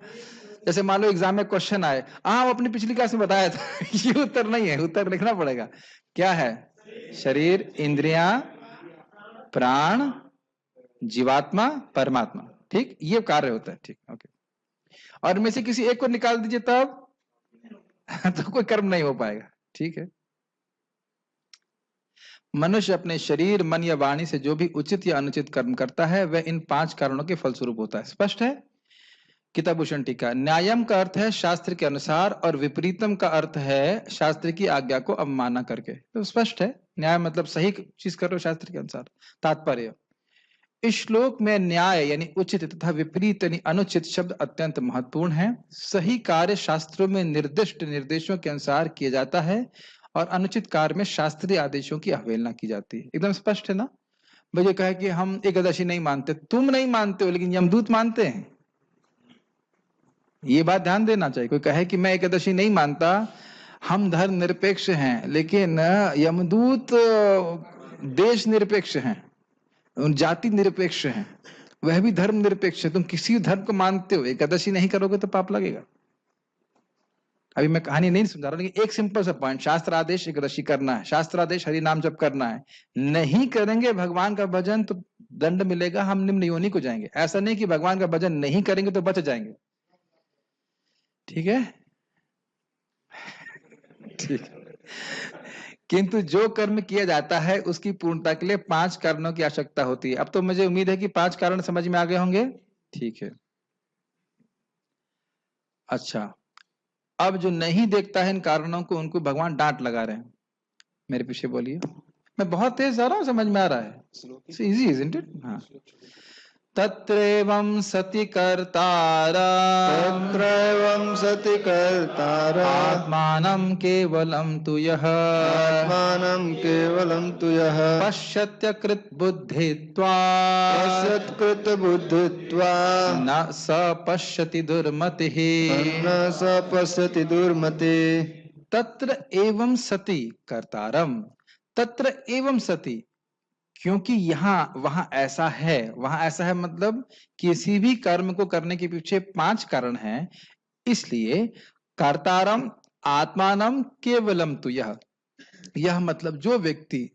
जैसे मान लो एग्जाम में क्वेश्चन आए, हाँ अपनी पिछली क्लास में बताया था ये उत्तर नहीं है, उत्तर लिखना पड़ेगा। क्या है? शरीर, इंद्रियां, प्राण, जीवात्मा, परमात्मा। ठीक, ये कार्य होता है। ठीक, ओके। और इनमें से किसी एक को निकाल दीजिए तब तो कोई कर्म नहीं हो पाएगा। ठीक है। मनुष्य अपने शरीर, मन या वाणी से जो भी उचित या अनुचित कर्म करता है वह इन 5 कारणों के फलस्वरूप होता है। स्पष्ट है? किताभूषण टीका। न्यायम का अर्थ है शास्त्र के अनुसार और विपरीतम का अर्थ है शास्त्र की आज्ञा को अवमानना करके। तो स्पष्ट है, न्याय मतलब सही चीज कर रहे हो शास्त्र के अनुसार। तात्पर्य, इस श्लोक में न्याय यानी उचित तथा विपरीत यानी अनुचित शब्द अत्यंत महत्वपूर्ण है। सही कार्य शास्त्रों में निर्दिष्ट निर्देशों के अनुसार किया जाता है और अनुचित कार्य में शास्त्रीय आदेशों की अवहेलना की जाती है। एकदम स्पष्ट है ना? भाई ये कहे कि हम एकादशी नहीं मानते, तुम नहीं मानते हो लेकिन यमदूत मानते हैं, ये बात ध्यान देना चाहिए। कोई कहे कि मैं एकादशी नहीं मानता, हम धर्म निरपेक्ष हैं, लेकिन यमदूत देश निरपेक्ष हैं, जाति निरपेक्ष हैं, वह भी धर्म निरपेक्ष है। तुम किसी धर्म को मानते हो, एकादशी नहीं करोगे तो पाप लगेगा। अभी मैं कहानी नहीं समझा रहा, लेकिन एक सिंपल सा पॉइंट, शास्त्र आदेश एकादशी करना है, शास्त्र आदेश हरि नाम जप करना है, नहीं करेंगे भगवान का भजन तो दंड मिलेगा, हम निम्न योनि को जाएंगे। ऐसा नहीं कि भगवान का भजन नहीं करेंगे तो बच जाएंगे। ठीक है? ठीक है। किंतु जो कर्म किया जाता है उसकी पूर्णता के लिए 5 कारणों की आवश्यकता होती है। अब तो मुझे उम्मीद है कि 5 कारण समझ में आ गए होंगे। ठीक है। अच्छा, अब जो नहीं देखता है इन कारणों को, उनको भगवान डांट लगा रहे हैं। मेरे पीछे बोलिए, मैं बहुत तेज जा रहा हूं, समझ में आ रहा है? Easy isn't it? हाँ। तत्रैवं सति कर्तारा तत्रैवं सति कर्तारः आत्मानं केवलं तु यः आत्मानं केवलं तु यः पश्यत्यकृत बुद्धित्वा पश्यत्कृतबुद्धित्वात् न स पश्यति दुर्मतिः। न स पश्यति दुर्मतिः। तत्र एवं सति कर्तारम, तत्र एवं सति, क्योंकि यहाँ वहां ऐसा है, वहां ऐसा है मतलब किसी भी कर्म को करने के पीछे 5 कारण हैं, इसलिए कर्तारम आत्मानम केवलम तु यह मतलब जो व्यक्ति,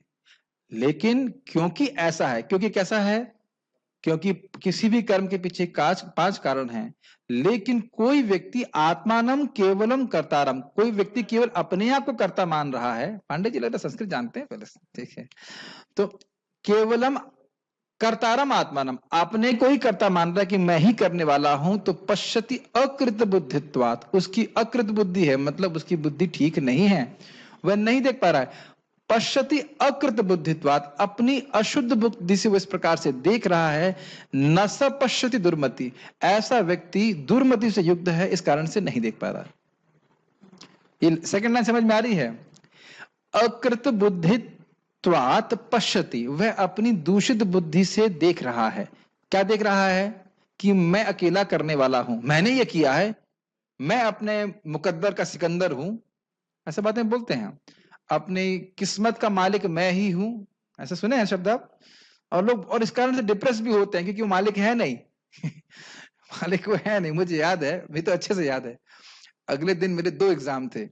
लेकिन क्योंकि ऐसा है, क्योंकि कैसा है, क्योंकि किसी भी कर्म के पीछे पांच कारण हैं, लेकिन कोई व्यक्ति आत्मानम केवलम कर्तारम, कोई व्यक्ति केवल अपने आप को कर्ता मान रहा है। पांडे जी लगता संस्कृत जानते हैं पहले से, ठीक है। तो केवलम कर्तारम आत्मानम, अपने को ही कर्ता मान रहा है कि मैं ही करने वाला हूं, तो पश्यति अकृत बुद्धित्वात्, उसकी अकृत बुद्धि है, मतलब उसकी बुद्धि ठीक नहीं है, वह नहीं देख पा रहा है। पश्यति अकृत बुद्धित्वात्, अपनी अशुद्ध बुद्धि से वो इस प्रकार से देख रहा है। न स पश्यति दुर्मति, ऐसा व्यक्ति दुर्मति से युक्त है, इस कारण से नहीं देख पा रहा। ये सेकंड लाइन समझ में आ रही है? अकृत बुद्धित्वात् पश्यति, वह अपनी दूषित बुद्धि से देख रहा है। क्या देख रहा है? कि मैं अकेला करने वाला हूं, मैंने ये किया है, मैं अपने मुकद्दर का सिकंदर हूं, ऐसा बातें बोलते हैं। अपनी किस्मत का मालिक मैं ही हूं, ऐसा सुने हैं शब्द आप? और लोग और इस कारण से डिप्रेस भी होते हैं, क्योंकि वो मालिक है नहीं। मालिक वो है नहीं। मुझे याद है, भी तो अच्छे से याद है, अगले दिन मेरे 2 एग्जाम थे,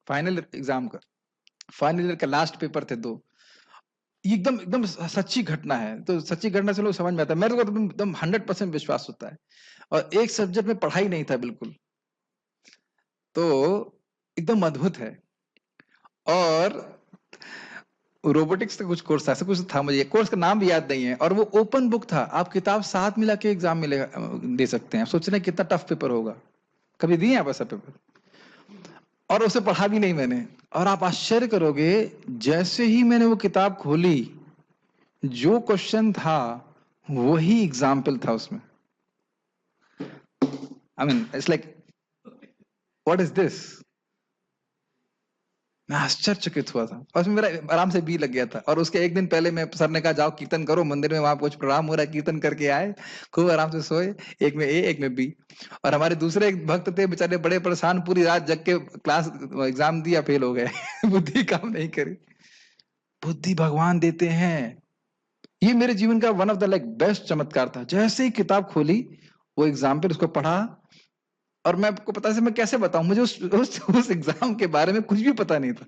फाइनल एग्जाम का, फाइनल ईयर का लास्ट पेपर थे 2। एकदम एकदम सच्ची घटना है, तो सच्ची घटना से लोग समझ में आता है। मेरे को तो एकदम 100% विश्वास होता है। और एक सब्जेक्ट में पढ़ाई नहीं था बिल्कुल, तो एकदम अद्भुत है। और रोबोटिक्स का कुछ कोर्स था, ऐसा कुछ था, मुझे कोर्स का नाम भी याद नहीं है। और वो ओपन बुक था, आप किताब साथ मिला के एग्जाम मिलेगा, दे सकते हैं। सोच रहे हैं कितना टफ पेपर होगा, कभी दिए आप ऐसा पेपर? और उसे पढ़ा भी नहीं मैंने। और आप आश्चर्य करोगे, जैसे ही मैंने वो किताब खोली, जो क्वेश्चन था वही एग्जाम्पल था उसमें। I mean it's like what is this. मैं आश्चर्यचकित हुआ था, और उसमें मेरा आराम से बी लग गया था। और उसके एक दिन पहले मैं सर ने कहा जाओ कीर्तन करो मंदिर में, वहां कुछ प्रोग्राम हो रहा है, कीर्तन करके आए, खूब आराम से सोए, एक में ए एक में बी। और हमारे दूसरे एक भक्त थे बेचारे, बड़े परेशान, पूरी रात जग के क्लास एग्जाम दिया, फेल हो गए। बुद्धि काम नहीं करी। बुद्धि भगवान देते हैं। ये मेरे जीवन का one of the like best चमत्कार था। जैसे ही किताब खोली, वो एग्जाम्पल उसको पढ़ा, और मैं आपको पता है मैं कैसे बताऊं, मुझे उस एग्जाम के बारे में कुछ भी पता नहीं था।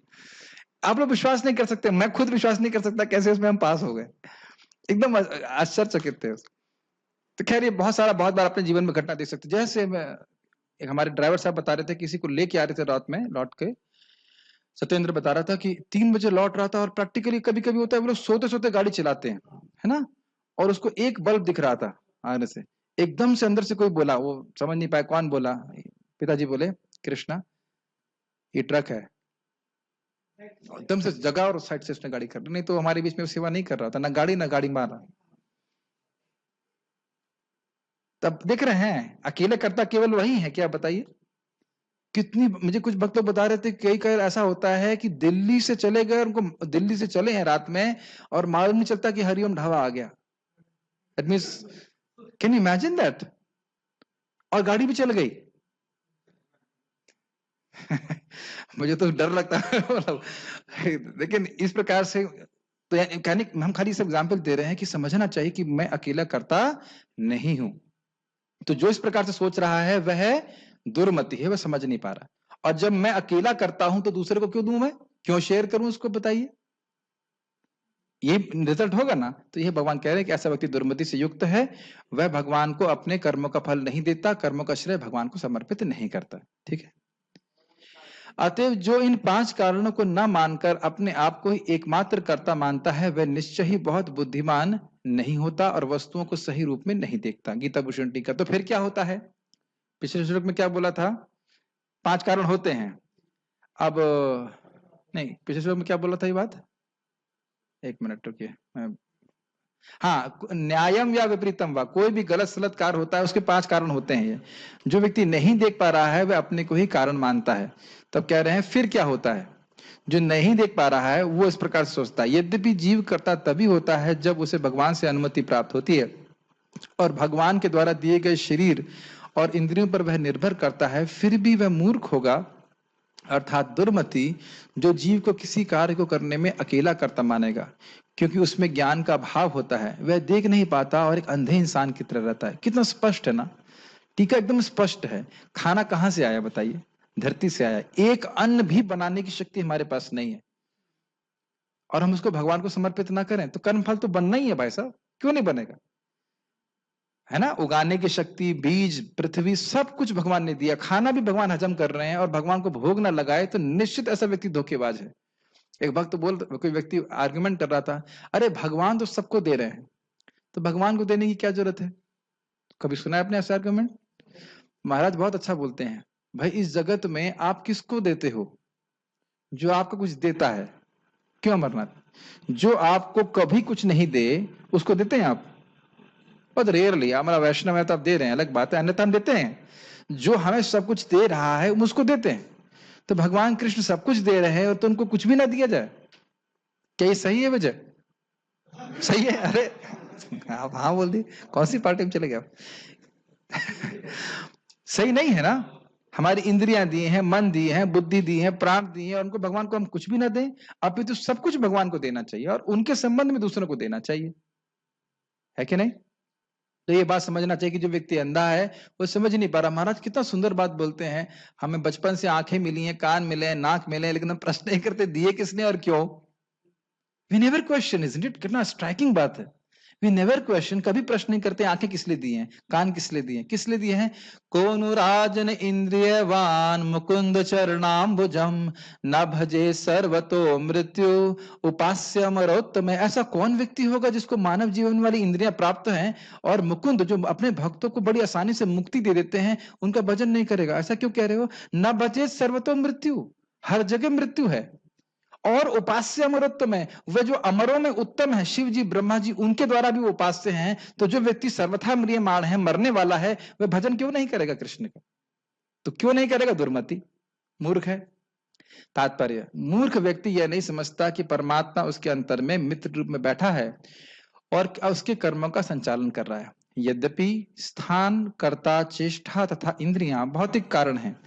आप लोग विश्वास नहीं कर सकते, मैं खुद विश्वास नहीं कर सकता कैसे उसमें हम पास हो गए। एकदम आश्चर्यचकित थे। तो खैर ये बहुत बार अपने जीवन में घटना देख सकते। जैसे मैं, एक हमारे ड्राइवर साहब बता रहे थे, किसी को लेके आ रहे थे रात में, लौट के सत्येंद्र बता रहा था कि 3 बजे लौट रहा था, और प्रैक्टिकली कभी कभी होता है वो लोग सोते सोते गाड़ी चलाते हैं, है ना। और उसको एक बल्ब दिख रहा था आगे से, एकदम से अंदर से कोई बोला, वो समझ नहीं पाया कौन बोला। पिताजी बोले कृष्णा ये ट्रक है। एकदम से जगा और साइड से उसने गाड़ी कर दी, नहीं तो हमारे बीच में वो सेवा नहीं कर रहा था, ना गाड़ी मारा। तब देख रहे हैं अकेले करता केवल वही है क्या, बताइए। कितनी, मुझे कुछ भक्त लोग बता रहे थे, कई कई ऐसा होता है कि दिल्ली से चले गए, उनको दिल्ली से चले हैं रात में, और मालूम नहीं चलता कि हरिओम ढाबा आ गया। That means, can you imagine that? और गाड़ी भी चल गई। मुझे तो डर लगता है। मतलब लेकिन इस प्रकार से, तो कहने हम खाली इस एग्जाम्पल दे रहे हैं कि समझना चाहिए कि मैं अकेला करता नहीं हूं। तो जो इस प्रकार से सोच रहा है वह दुर्मति है, वह समझ नहीं पा रहा। और जब मैं अकेला करता हूं तो दूसरे को क्यों दूं, मैं क्यों शेयर करूं उसको, बताइए। ये रिजल्ट होगा ना। तो ये भगवान कह रहे हैं कि ऐसा व्यक्ति दुर्मति से युक्त है, वह भगवान को अपने कर्मों का फल नहीं देता, कर्मों का श्रेय भगवान को समर्पित नहीं करता। ठीक है। अतएव जो इन 5 कारणों को न मानकर अपने आप को ही एकमात्र कर्ता मानता है, वह निश्चय ही बहुत बुद्धिमान नहीं होता और वस्तुओं को सही रूप में नहीं देखता। गीता भूषण टीका। तो फिर क्या होता है? पिछले श्लोक में क्या बोला था? 5 कारण होते हैं। अब नहीं, पिछले श्लोक में क्या बोला था ये बात? एक मिनट रुकिए। हाँ, न्यायम या विपरीतम वा, कोई भी गलत सलत कार्य होता है उसके 5 कारण होते हैं। ये जो व्यक्ति नहीं देख पा रहा है वह अपने को ही कारण मानता है। तब कह रहे हैं फिर क्या होता है? जो नहीं देख पा रहा है वो इस प्रकार से सोचता है। यद्यपि जीव करता तभी होता है जब उसे भगवान से अनुमति प्राप्त होती है और भगवान के द्वारा दिए गए शरीर और इंद्रियों पर वह निर्भर करता है, फिर भी वह मूर्ख होगा, अर्थात दुर्मति, जो जीव को किसी कार्य को करने में अकेला करता मानेगा, क्योंकि उसमें ज्ञान का अभाव होता है। वह देख नहीं पाता और एक अंधे इंसान की तरह रहता है। कितना स्पष्ट है ना, टीका एकदम स्पष्ट है। खाना कहां से आया बताइए? धरती से आया। एक अन्न भी बनाने की शक्ति हमारे पास नहीं है, और हम उसको भगवान को समर्पित ना करें तो कर्म फल तो बनना ही है भाई साहब। क्यों नहीं बनेगा? है ना, उगाने की शक्ति, बीज, पृथ्वी, सब कुछ भगवान ने दिया, खाना भी भगवान हजम कर रहे हैं, और भगवान को भोग ना लगाए तो निश्चित ऐसा व्यक्ति धोखेबाज है। एक भक्त कोई व्यक्ति आर्गुमेंट कर रहा था, अरे भगवान तो सबको दे रहे हैं, तो भगवान को देने की क्या जरूरत है? कभी सुना है आपने ऐसा आर्गुमेंट? महाराज बहुत अच्छा बोलते हैं, भाई इस जगत में आप किसको देते हो? जो आपको कुछ देता है। क्यों अमरनाथ? जो आपको कभी कुछ नहीं दे उसको देते हैं आप? बहुत रेयरली। हमारा वैष्णव है तो आप दे रहे हैं, अलग बात है, अन्यथा हम देते हैं। जो हमें सब कुछ दे रहा है हम उसको देते हैं। तो भगवान कृष्ण सब कुछ दे रहे हैं और तो उनको कुछ भी ना दिया जाए, क्या ये सही है? वजह सही है? अरे आप हाँ बोल दी, कौन सी पार्टी में चले गए आप? सही नहीं है ना। हमारी इंद्रियां दी हैं, मन दी हैं, बुद्धि दी है, प्राण दी है, और उनको भगवान को हम कुछ भी ना दें, अपितु तो सब कुछ भगवान को देना चाहिए और उनके संबंध में दूसरों को देना चाहिए, है कि नहीं? तो ये बात समझना चाहिए कि जो व्यक्ति अंधा है वो समझ नहीं पा रहा। महाराज कितना सुंदर बात बोलते हैं, हमें बचपन से आंखें मिली हैं, कान मिले हैं, नाक मिले हैं, लेकिन हम प्रश्न नहीं करते दिए किसने और क्यों। We never question, isn't it? कितना स्ट्राइकिंग बात है। वी नेवर क्वेश्चन, कभी प्रश्न नहीं करते आंखें किस लिए दी हैं, कान किस लिए दिए हैं, किस लिए दिए हैं? कोनु राजन इंद्रियवान मुकुंद चरणाम्बुजम न भजे सर्वतो मृत्यु उपास्य अमरोत्तम। ऐसा कौन व्यक्ति होगा जिसको मानव जीवन वाली इंद्रियां प्राप्त हैं और मुकुंद जो अपने भक्तों को बड़ी आसानी से मुक्ति दे देते हैं, उनका भजन नहीं करेगा? ऐसा क्यों कह रहे हो? न भजे सर्वतो मृत्यु, हर जगह मृत्यु है, और उपास्य अमरोत्तम है, वे जो अमरों में उत्तम है, शिव जी, ब्रह्मा जी, उनके द्वारा भी उपास्य हैं। तो जो व्यक्ति सर्वथा म्रियमाण है, मरने वाला है, वह भजन क्यों नहीं करेगा कृष्ण का? तो क्यों नहीं करेगा? दुर्मति, मूर्ख है। तात्पर्य, मूर्ख व्यक्ति यह नहीं समझता कि परमात्मा उसके अंतर में मित्र रूप में बैठा है और उसके कर्मों का संचालन कर रहा है। यद्यपि स्थान, कर्ता, चेष्टा तथा इंद्रियां भौतिक कारण हैं,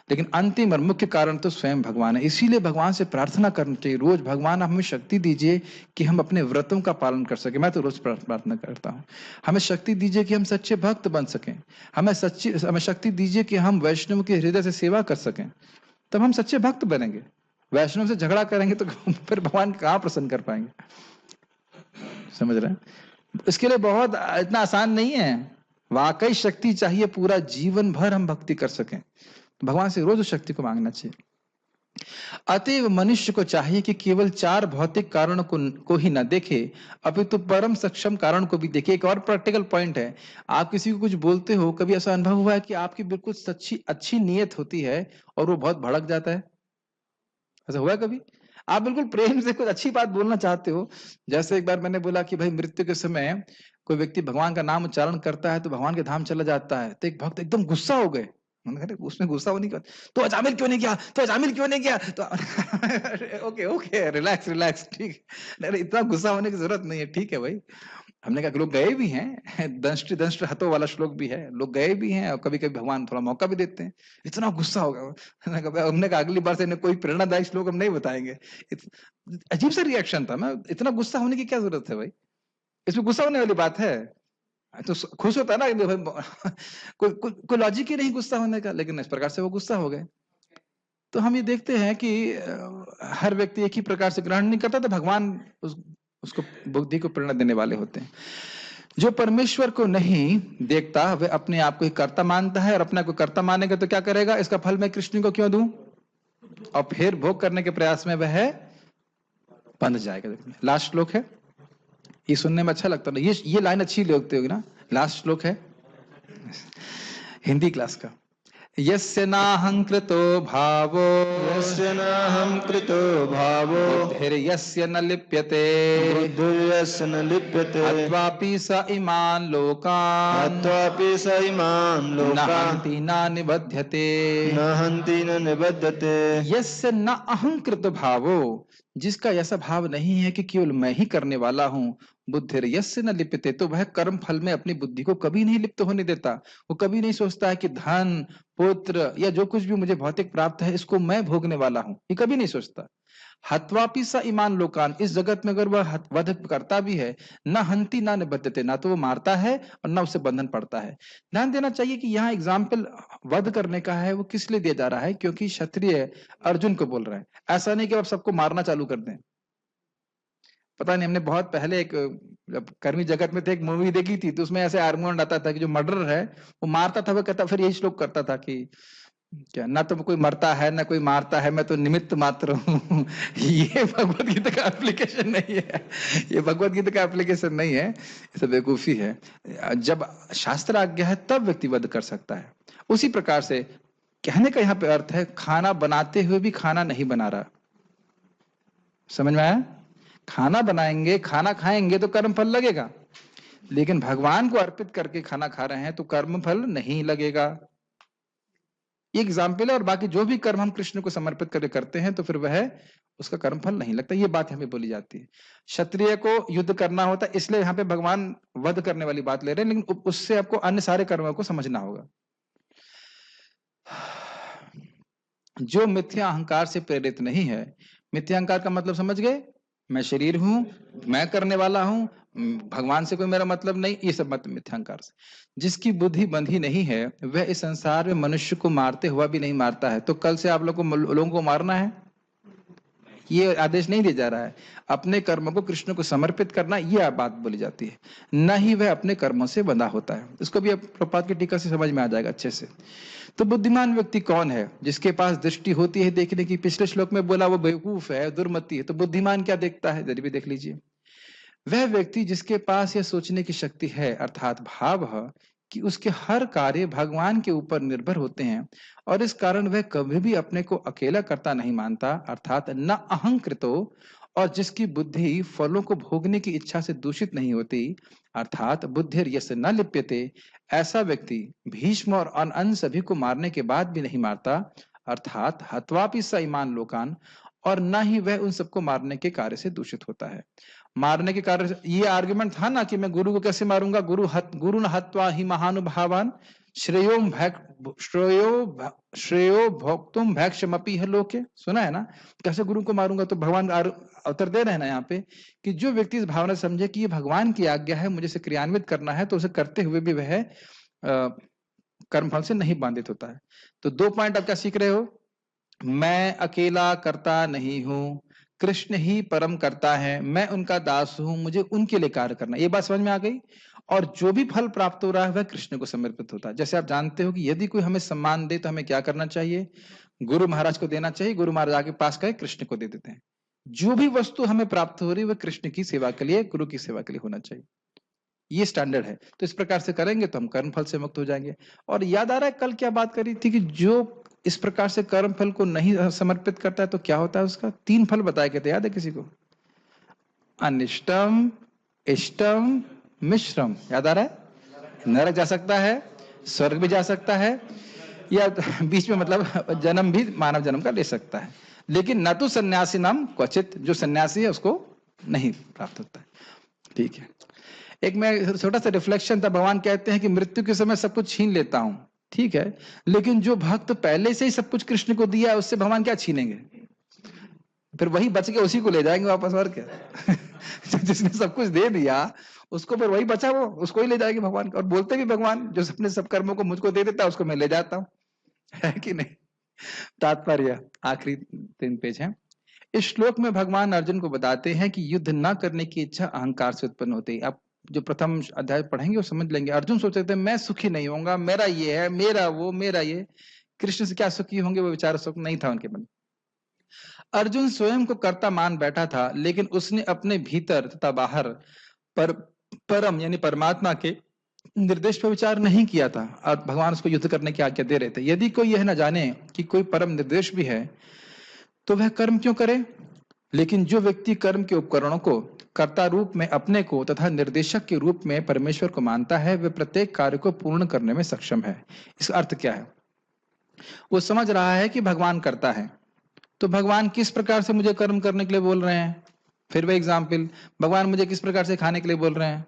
लेकिन अंतिम और मुख्य कारण तो स्वयं भगवान है। इसीलिए भगवान से प्रार्थना करनी चाहिए रोज, भगवान हमें शक्ति दीजिए कि हम अपने व्रतों का पालन कर सके। मैं तो रोज प्रार्थना करता हूँ, हमें शक्ति दीजिए कि हम सच्चे भक्त बन सकें, हमें शक्ति दीजिए कि हम वैष्णव के हृदय से सेवा कर सकें, तब हम सच्चे भक्त बनेंगे। वैष्णव से झगड़ा करेंगे तो फिर भगवान कहाँ प्रसन्न कर पाएंगे? समझ रहे हैं? इसके लिए बहुत इतना आसान नहीं है, वाकई शक्ति चाहिए, पूरा जीवन भर हम भक्ति कर सकें। भगवान से रोज उस शक्ति को मांगना चाहिए। अतएव मनुष्य को चाहिए कि केवल चार भौतिक कारणों को ही न देखे, अपितु परम सक्षम कारण को भी देखे। एक और प्रैक्टिकल पॉइंट है, आप किसी को कुछ बोलते हो, कभी ऐसा अनुभव हुआ है कि आपकी बिल्कुल सच्ची अच्छी नीयत होती है और वो बहुत भड़क जाता है? ऐसा हुआ है कभी? आप बिल्कुल प्रेम से कुछ अच्छी बात बोलना चाहते हो, जैसे एक बार मैंने बोला कि भाई मृत्यु के समय कोई व्यक्ति भगवान का नाम उच्चारण करता है तो भगवान के धाम चला जाता है, तो एक भक्त एकदम गुस्सा हो गए। उसमें गुस्सा होने का, तो अजामिल क्यों नहीं किया, तो अजामिल क्यों नहीं किया, तो ओके ओके रिलैक्स रिलैक्स, ठीक है, इतना गुस्सा होने की जरूरत नहीं है, ठीक है भाई। हमने कहा लोग गए भी हैं, दंष्ट दंष्ट हतो वाला श्लोक भी है, लोग गए भी हैं और कभी कभी भगवान थोड़ा मौका भी देते हैं। इतना गुस्सा होगा, हमने कहा अगली बार से कोई प्रेरणादायक श्लोक हम नहीं बताएंगे। अजीब सा रिएक्शन था। मैं, इतना गुस्सा होने की क्या जरूरत है भाई? इसमें गुस्सा होने वाली बात है? तो खुश होता है ना, कोई लॉजिक ही नहीं गुस्सा होने का, लेकिन इस प्रकार से वो गुस्सा हो गए। तो हम ये देखते हैं कि हर व्यक्ति एक ही प्रकार से ग्रहण नहीं करता, तो भगवान उसको बुद्धि को प्रेरणा देने वाले होते हैं। जो परमेश्वर को नहीं देखता वह अपने आप को ही कर्ता मानता है, और अपने को कर्ता मानेगा तो क्या करेगा? इसका फल मैं कृष्ण को क्यों दूं? और फिर भोग करने के प्रयास में वह बंध जाएगा। लास्ट श्लोक है, ये सुनने में अच्छा लगता है, ये लाइन अच्छी लगती होगी ना। लास्ट श्लोक है हिंदी क्लास का। यस्य नाहं कृतो भावो, यस्य नाहं कृतो भावो, बुद्धिर्यस्य न लिप्यते, बुद्धिर्यस्य न लिप्यते, अत्वापि स इमान् लोकान्, अत्वापि स इमान् न लोकान्, हन्ति न निबध्यते, न हन्ति न निबध्यते। यस्य न अहंकृत भावो, जिसका ऐसा भाव नहीं है कि केवल मैं ही करने वाला हूँ, बुद्धिर यस्य न लिप्यते, तो वह कर्म फल में अपनी बुद्धि को कभी नहीं लिप्त होने देता। वो कभी नहीं सोचता है कि धन, पुत्र या जो कुछ भी मुझे भौतिक प्राप्त है इसको मैं भोगने वाला हूँ, ये कभी नहीं सोचता। हत्वापि स इमान लोकान, इस जगत में अगर वह वध करता भी है, न हंति न निबद्धते, ना तो वो मारता है और न उसे बंधन पड़ता है। ध्यान देना चाहिए कि यहाँ एग्जाम्पल वध करने का है, वो किस लिए दिया जा रहा है? क्योंकि क्षत्रिय अर्जुन को बोल रहा है, ऐसा नहीं कि आप सबको मारना चालू कर दें। पता नहीं, हमने बहुत पहले एक जब कर्मी जगत में थे एक मूवी देखी थी, तो उसमें ऐसे आर्गुमेंट आता था कि जो मर्डरर है वो मारता था, वो कहता फिर यही श्लोक करता था कि क्या, ना तो कोई मरता है ना कोई मारता है, मैं तो निमित्त मात्र हूँ। ये भगवत गीता का एप्लीकेशन नहीं है, ये भगवत गीता का एप्लीकेशन नहीं है, ये सब बेवकूफी है। जब शास्त्र आज्ञा है तब व्यक्ति वध कर सकता है। उसी प्रकार से कहने का यहाँ पे अर्थ है, खाना बनाते हुए भी खाना नहीं बना रहा। समझ में आया? खाना बनाएंगे, खाना खाएंगे तो कर्म फल लगेगा, लेकिन भगवान को अर्पित करके खाना खा रहे हैं तो कर्म फल नहीं लगेगा। ये एग्जाम्पल है, और बाकी जो भी कर्म हम कृष्ण को समर्पित करके करते हैं तो फिर वह उसका कर्म फल नहीं लगता। ये बात हमें बोली जाती है। क्षत्रिय को युद्ध करना होता है, इसलिए यहाँ पे भगवान वध करने वाली बात ले रहे हैं, लेकिन उससे आपको अन्य सारे कर्मों को समझना होगा। जो मिथ्या अहंकार से प्रेरित नहीं है, मिथ्या अहंकार का मतलब समझ गए, मैं शरीर हूं, मैं करने वाला हूं, भगवान से कोई मेरा मतलब नहीं, ये सब मत मिथ्या अहंकार से। जिसकी बुद्धि बंधी नहीं है वह इस संसार में मनुष्य को मारते हुआ भी नहीं मारता है। तो कल से आप लोगों को मारना है, ये आदेश नहीं दिया जा रहा है। अपने कर्म को कृष्ण को समर्पित करना, ये बात बोली जाती है, न ही वह अपने कर्मों से बंधा होता है। इसको भी अब प्रभुपाद की टीका से समझ में आ जाएगा अच्छे से। तो बुद्धिमान व्यक्ति कौन है? जिसके पास दृष्टि होती है देखने की। पिछले श्लोक में बोला वो बेवकूफ है, दुर्मति है, तो बुद्धिमान क्या देखता है, जरा भी देख लीजिए। वह व्यक्ति जिसके पास यह सोचने की शक्ति है, अर्थात भाव है कि उसके हर कार्य भगवान के ऊपर निर्भर होते हैं, और इस कारण वह कभी भी अपने को अकेला करता नहीं मानता, अर्थात न अहंकृतो, और जिसकी बुद्धि फलों को भोगने की इच्छा से दूषित नहीं होती, अर्थात बुद्धिर यस न लिप्यते, ऐसा व्यक्ति भीष्म और अन्य सभी को मारने के बाद भी नहीं मारता, अर्थात हत्वापि स इमान लोकान, और न ही वह उन सबको मारने के कार्य से दूषित होता है। मारने के कार्य से, ये आर्गुमेंट था ना कि मैं गुरु को कैसे मारूंगा, गुरु न हत्वा ही महानुभावान श्रेयो भोक्तुम भैक्षमपि है लोके। सुना है ना, कैसे गुरु को मारूंगा? तो भगवान उत्तर दे रहे हैं ना यहाँ पे कि जो व्यक्ति इस भावना समझे कि ये भगवान की आज्ञा है, मुझे इसे क्रियान्वित करना है, तो उसे करते हुए भी वह कर्मफल से नहीं बाधित होता है। तो 2 पॉइंट आप क्या सीख रहे हो? मैं अकेला करता नहीं हूं, कृष्ण ही परम करता है, मैं उनका दास हूं, मुझे उनके लिए कार्य करना। ये बात समझ में आ गई? और जो भी फल प्राप्त हो रहा है वह कृष्ण को समर्पित होता है। जैसे आप जानते हो कि यदि कोई हमें सम्मान दे तो हमें क्या करना चाहिए? गुरु महाराज को देना चाहिए। गुरु महाराज के पास गए, कृष्ण को दे देते हैं। जो भी वस्तु हमें प्राप्त हो रही है वह कृष्ण की सेवा के लिए, गुरु की सेवा के लिए होना चाहिए। ये स्टैंडर्ड है। तो इस प्रकार से करेंगे तो हम कर्म फल से मुक्त हो जाएंगे। और याद आ रहा है कल क्या बात करी थी कि जो इस प्रकार से कर्म फल को नहीं समर्पित करता है तो क्या होता है उसका? 3 फल बताए गए थे, याद है किसी को? अनिष्टम, इष्टम, मिश्रम। याद आ रहा है? नरक जा सकता है, स्वर्ग भी जा सकता है, या बीच में मतलब जन्म भी मानव जन्म का ले सकता है, लेकिन न तो सन्यासी नाम क्वचित, जो सन्यासी है उसको नहीं प्राप्त होता है। ठीक है, एक मैं छोटा सा रिफ्लेक्शन था। भगवान कहते हैं कि मृत्यु के समय सब कुछ छीन लेता हूं, ठीक है, लेकिन जो भक्त पहले से ही सब कुछ कृष्ण को दिया है उससे भगवान क्या छीनेंगे? फिर वही बच के उसी को ले जाएंगे वापस, और क्या। जिसने सब कुछ दे दिया उसको फिर वही बचा, वो उसको ही ले जाएंगे भगवान। और बोलते भी भगवान, जो अपने सब कर्मों को मुझको दे देता है उसको मैं ले जाता हूँ, है कि नहीं? तात्पर्य आखिरी 3 पेज है। इस श्लोक में भगवान अर्जुन को बताते हैं कि युद्ध न करने की इच्छा अहंकार से उत्पन्न होती है। आप जो प्रथम अध्याय पढ़ेंगे वो समझ लेंगे। अर्जुन सोचते थे मैं सुखी नहीं होऊंगा, मेरा ये है, मेरा वो, मेरा ये। कृष्ण से क्या सुखी होंगे, वो विचार सुख नहीं था उनके मन। अर्जुन स्वयं को कर्ता मान बैठा था, लेकिन उसने अपने भीतर तथा बाहर पर परम यानी परमात्मा के निर्देश पर विचार नहीं किया था, और भगवान उसको युद्ध करने की आज्ञा दे रहे थे। यदि कोई यह न जाने कि कोई परम निर्देश भी है तो वह कर्म क्यों करे? लेकिन जो व्यक्ति कर्म के उपकरणों को कर्ता रूप में अपने को तथा निर्देशक के रूप में परमेश्वर को मानता है, वह प्रत्येक कार्य को पूर्ण करने में सक्षम है। इसका अर्थ क्या है? वो समझ रहा है कि भगवान करता है, तो भगवान किस प्रकार से मुझे कर्म करने के लिए बोल रहे हैं? फिर वह एग्जाम्पल, भगवान मुझे किस प्रकार से खाने के लिए बोल रहे हैं?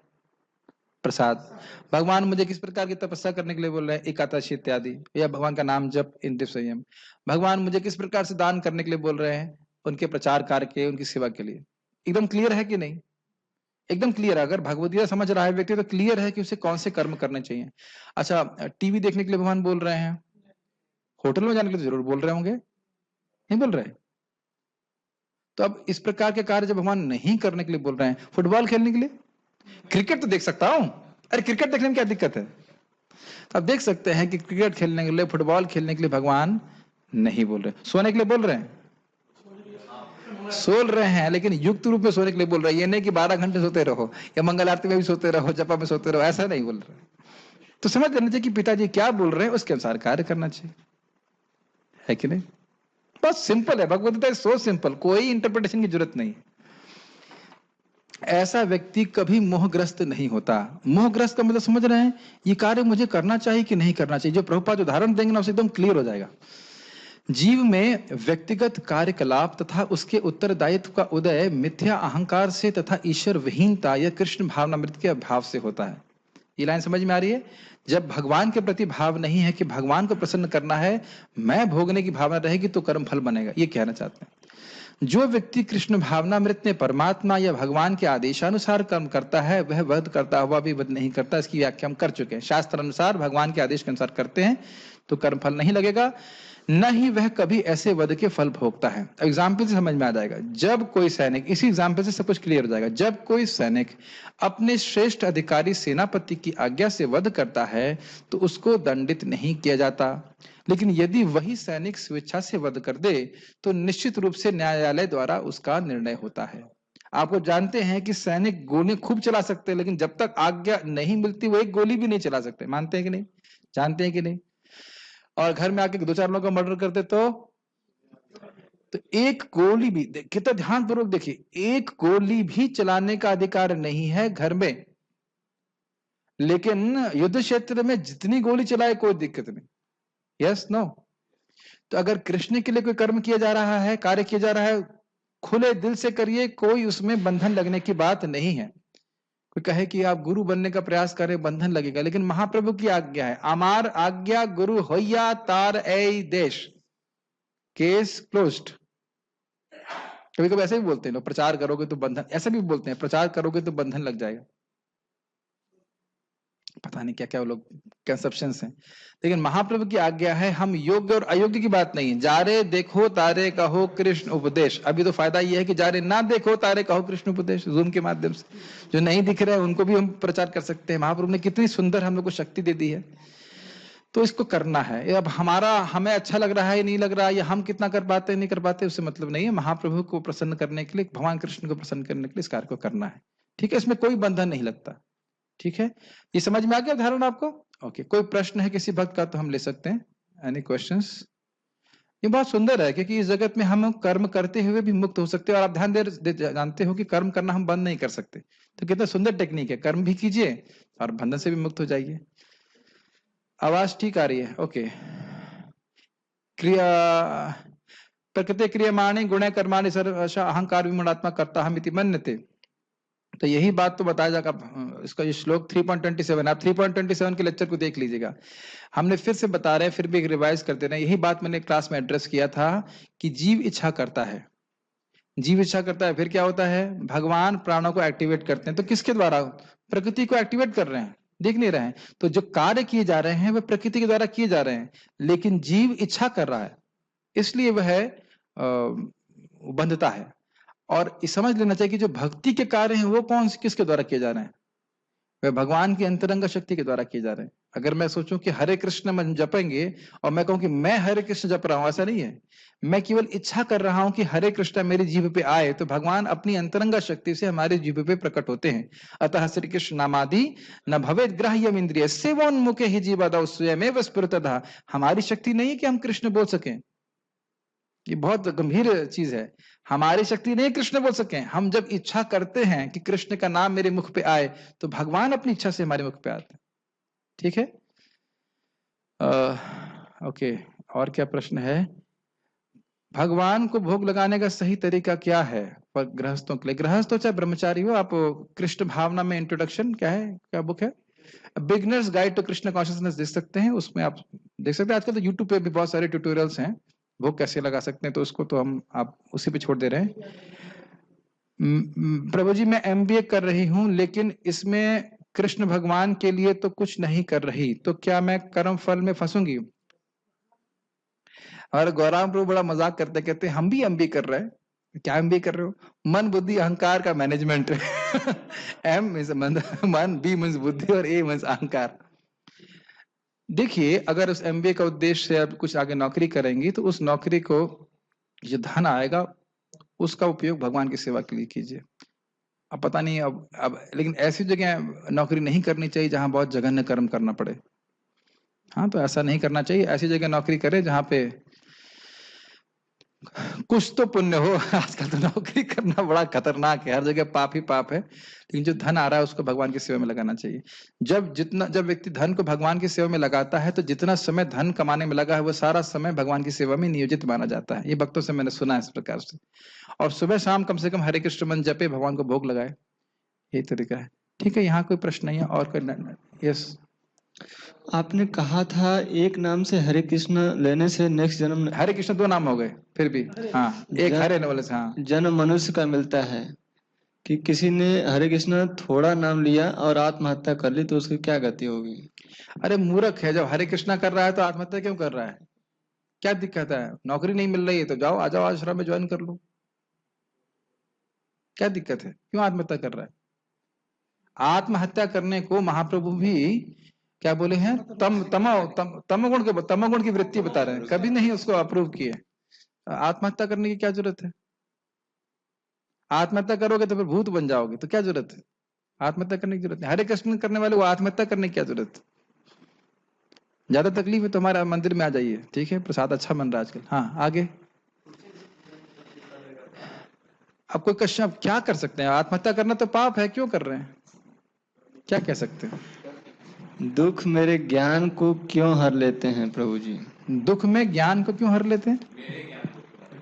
प्रसाद। भगवान मुझे किस प्रकार की तपस्या करने के लिए बोल रहे हैं? एकादशी इत्यादि, या भगवान का नाम जप, इंद्रिय संयम। भगवान मुझे किस प्रकार से दान करने के लिए बोल रहे हैं? उनके प्रचार कार्य के, उनकी सेवा के लिए। एकदम क्लियर है कि नहीं? एकदम क्लियर है। अगर भगवद गीता समझ रहा है व्यक्ति तो क्लियर है कि उसे कौन से कर्म करने चाहिए। अच्छा, टीवी देखने के लिए भगवान बोल रहे हैं, होटल में जाने के लिए जरूर बोल रहे होंगे, नहीं बोल रहे? तो अब इस प्रकार के कार्य जब भगवान नहीं करने के लिए बोल रहे हैं, फुटबॉल खेलने के लिए, क्रिकेट तो देख सकता हूं, अरे क्रिकेट देखने में क्या दिक्कत है? तो आप देख सकते हैं कि क्रिकेट खेलने के लिए, फुटबॉल खेलने के लिए भगवान नहीं बोल रहे। सोने के लिए बोल रहे हैं, सोल रहे हैं, लेकिन युक्त रूप में सोने के लिए बोल रहे हैं। ये नहीं कि 12 घंटे सोते रहो या मंगल आरती में भी सोते रहो, जपा में सोते रहो, ऐसा नहीं बोल रहे। तो समझ लेना चाहिए कि पिताजी क्या बोल रहे हैं, उसके अनुसार कार्य करना चाहिए, है कि नहीं? बहुत सिंपल है, Bhagavad Gita is so simple, कोई इंटरप्रिटेशन की जरूरत नहीं है। ऐसा व्यक्ति कभी मोहग्रस्त नहीं होता। मोहग्रस्त का मतलब समझ रहे हैं, ये कार्य मुझे करना चाहिए कि नहीं करना चाहिए। जो प्रभुपाद उदाहरण देंगे ना, उससे एकदम क्लियर हो जाएगा। जीव में व्यक्तिगत कार्यकलाप तथा उसके उत्तरदायित्व का उदय मिथ्या अहंकार से तथा ईश्वर विहीनता या कृष्ण भावनामृत के अभाव से होता है। ये लाइन समझ में आ रही है? जब भगवान के प्रति भाव नहीं है कि भगवान को प्रसन्न करना है, मैं भोगने की भावना रहेगी तो कर्म फल बनेगा, ये कहना चाहते हैं। जो व्यक्ति कृष्ण भावनामृत में परमात्मा या भगवान के आदेशानुसार कर्म करता है, वह वध करता हुआ भी वध नहीं करता। इसकी व्याख्या हम कर चुके हैं। शास्त्र अनुसार भगवान के आदेश के अनुसार करते हैं तो कर्म फल नहीं लगेगा, न ही वह कभी ऐसे वध के फल भोगता है। एग्जाम्पल से समझ में आ जाएगा। जब कोई सैनिक, इसी एग्जाम्पल से सब कुछ क्लियर हो जाएगा। जब कोई सैनिक अपने श्रेष्ठ अधिकारी सेनापति की आज्ञा से वध करता है तो उसको दंडित नहीं किया जाता, लेकिन यदि वही सैनिक स्वेच्छा से वध कर दे तो निश्चित रूप से न्यायालय द्वारा उसका निर्णय होता है। आपको जानते हैं कि सैनिक गोली खूब चला सकते हैं, लेकिन जब तक आज्ञा नहीं मिलती वो एक गोली भी नहीं चला सकते। मानते हैं कि नहीं? जानते हैं कि नहीं? और घर में आके 2-4 लोगों का मर्डर करते तो एक गोली भी, कितना ध्यानपूर्वक देखिए, एक गोली भी चलाने का अधिकार नहीं है घर में, लेकिन युद्ध क्षेत्र में जितनी गोली चलाए कोई दिक्कत नहीं। Yes no? तो अगर कृष्ण के लिए कोई कर्म किया जा रहा है, कार्य किया जा रहा है, खुले दिल से करिए, कोई उसमें बंधन लगने की बात नहीं है। कोई कहे कि आप गुरु बनने का प्रयास करें, बंधन लगेगा, लेकिन महाप्रभु की आज्ञा है, अमार आज्ञा गुरु होया तार ए देश, केस क्लोज्ड। कभी कभी ऐसे भी बोलते हैं लोग, प्रचार करोगे तो बंधन, ऐसे भी बोलते हैं प्रचार करोगे तो बंधन लग जाएगा। पता नहीं क्या क्या वो लोग कंसेप्शन हैं, लेकिन महाप्रभु की आज्ञा है। हम योग्य और अयोग्य की बात नहीं है। जारे देखो तारे कहो कृष्ण उपदेश। अभी तो फायदा ये है कि जारे ना देखो तारे कहो कृष्ण उपदेश, जूम के माध्यम से जो नहीं दिख रहे हैं उनको भी हम प्रचार कर सकते हैं। महाप्रभु ने कितनी सुंदर हम लोग को शक्ति दे दी है, तो इसको करना है। अब हमें अच्छा लग रहा है नहीं लग रहा है, या हम कितना कर पाते नहीं कर पाते, उससे मतलब नहीं है। महाप्रभु को प्रसन्न करने के लिए, भगवान कृष्ण को प्रसन्न करने के लिए इस कार्य को करना है। ठीक है, इसमें कोई बंधन नहीं लगता। ठीक है, ये समझ में आ गया उदाहरण आपको? ओके, कोई प्रश्न है किसी भक्त का तो हम ले सकते हैं। Any questions? ये बहुत सुंदर है, क्योंकि इस जगत में हम कर्म करते हुए भी मुक्त हो सकते हैं। और आप ध्यान दे जानते हो कि कर्म करना हम बंद नहीं कर सकते। तो कितना सुंदर टेक्निक है, कर्म भी कीजिए और बंधन से भी मुक्त हो जाइए। आवाज ठीक आ रही है? ओके। क्रिया प्रकृति क्रियमाणे गुणे कर्माणि सर्वश अहंकार विमूढ़ात्मा कर्ता हम इति मन्यते। तो यही बात तो बताया जाएगा। इसका ये श्लोक 3.27, आप 3.27 के लेक्चर को देख लीजिएगा। हमने फिर से बता रहे हैं, फिर भी रिवाइज करते रहे। यही बात मैंने क्लास में एड्रेस किया था कि जीव इच्छा करता है, जीव इच्छा करता है, फिर क्या होता है? भगवान प्राणों को एक्टिवेट करते हैं। तो किसके द्वारा? प्रकृति को एक्टिवेट कर रहे हैं, देख नहीं रहे हैं। तो जो कार्य किए जा रहे हैं वह प्रकृति के द्वारा किए जा रहे हैं, लेकिन जीव इच्छा कर रहा है, इसलिए वह बंधता है। और समझ लेना चाहिए कि जो भक्ति के कार्य हैं वो कौन से, किसके द्वारा किए जा रहे हैं? वह भगवान की अंतरंग शक्ति के द्वारा किए जा रहे हैं। अगर मैं सोचूं कि हरे कृष्ण मन जपेंगे और मैं कहूं कि मैं हरे कृष्ण जप रहा हूं, ऐसा नहीं है। मैं केवल इच्छा कर रहा हूं कि हरे कृष्ण मेरी जीभ पे आए, तो भगवान अपनी अंतरंगा शक्ति से हमारी जीभ पे प्रकट होते हैं। अतः श्री कृष्ण नामादि न भवेद ग्राह्यम इंद्रिय सेवोन्मुखे ही जीवादौ स्वयमेव स्फुरतः। हमारी शक्ति नहीं है कि हम कृष्ण बोल सकें, ये बहुत गंभीर चीज है। हमारी शक्ति नहीं कृष्ण बोल सके। हम जब इच्छा करते हैं कि कृष्ण का नाम मेरे मुख पे आए, तो भगवान अपनी इच्छा से हमारे मुख पे आते हैं। ठीक है? ओके, और क्या प्रश्न है? भगवान को भोग लगाने का सही तरीका क्या है पर गृहस्थों के लिए? गृहस्थ हो चाहे ब्रह्मचारी हो, आप कृष्ण भावना में इंट्रोडक्शन क्या है, क्या बुक है, beginners guide to Krishna consciousness देख सकते हैं, उसमें आप देख सकते हैं। आजकल तो यूट्यूब पे भी बहुत सारे ट्यूटोरियल्स हैं, वो कैसे लगा सकते हैं, तो उसको तो हम आप उसी पे छोड़ दे रहे हैं। प्रभु जी, मैं एमबीए कर रही हूं, लेकिन इसमें कृष्ण भगवान के लिए तो कुछ नहीं कर रही, तो क्या मैं कर्म फल में फंसूंगी? और गौराम प्रभु बड़ा मजाक करते, कहते हम भी एमबीए कर रहे हैं, क्या एमबीए कर रहे हो? मन बुद्धि अहंकार का मैनेजमेंट। एम मीन्स मन, बी मीन्स बुद्धि और ए मीन्स अहंकार। देखिए, अगर उस एमबीए का उद्देश्य से आप कुछ आगे नौकरी करेंगी तो उस नौकरी को जो धन आएगा उसका उपयोग भगवान की सेवा के लिए कीजिए। अब पता नहीं, अब लेकिन ऐसी जगह नौकरी नहीं करनी चाहिए जहां बहुत जघन्य कर्म करना पड़े। हाँ, तो ऐसा नहीं करना चाहिए। ऐसी जगह नौकरी करें जहां पे कुछ तो पुण्य हो। आजकल तो नौकरी करना बड़ा खतरनाक है, हर जगह पाप ही पाप है। लेकिन जो धन आ रहा है उसको भगवान की सेवा में लगाना चाहिए। जब व्यक्ति धन को भगवान की सेवा में लगाता है तो जितना समय धन कमाने में लगा है वो सारा समय भगवान की सेवा में नियोजित माना जाता है। ये भक्तों से मैंने सुना है इस प्रकार से। और सुबह शाम कम से कम हरे कृष्ण मंत्र जपे, भगवान को भोग लगाए, यही तरीका है। ठीक है, यहाँ कोई प्रश्न नहीं है और कोई? यस। आपने कहा था एक नाम से हरे कृष्ण लेने से नेक्स्ट जन्म हरे कृष्ण 2 नाम हो गए फिर भी। हाँ, एक हरे वाले से। हाँ, जन्म मनुष्य का मिलता है कि किसी ने हरे कृष्ण थोड़ा नाम लिया और आत्महत्या कर ली तो उसकी क्या गति होगी? अरे मूर्ख है, जब हरे कृष्णा कर रहा है तो आत्महत्या क्यों कर रहा है? क्या दिक्कत है? नौकरी नहीं मिल रही है तो जाओ, आ जाओ आश्रम में ज्वाइन कर लो। क्या दिक्कत है? क्यों आत्महत्या कर रहा है? आत्महत्या करने को महाप्रभु भी क्या बोले हैं? तमोगुण की वृत्ति बता रहे हैं, कभी नहीं उसको अप्रूव किए। आत्महत्या करने की क्या जरूरत है? आत्महत्या करोगे तो फिर भूत बन जाओगे, तो क्या जरूरत है? आत्महत्या करने की जरूरत नहीं। हरे कृष्ण करने वाले को आत्महत्या करने की क्या जरूरत है? ज्यादा तकलीफ है तो हमारा मंदिर में आ जाइए, ठीक है? प्रसाद अच्छा बन रहा है आजकल। हाँ, आगे। अब कोई क्वेश्चन, अब क्या कर सकते हैं? आत्महत्या करना तो पाप है, क्यों कर रहे हैं? क्या कह सकते हैं? दुख मेरे ज्ञान को क्यों हर लेते हैं प्रभु जी? दुख में ज्ञान को क्यों हर लेते हैं?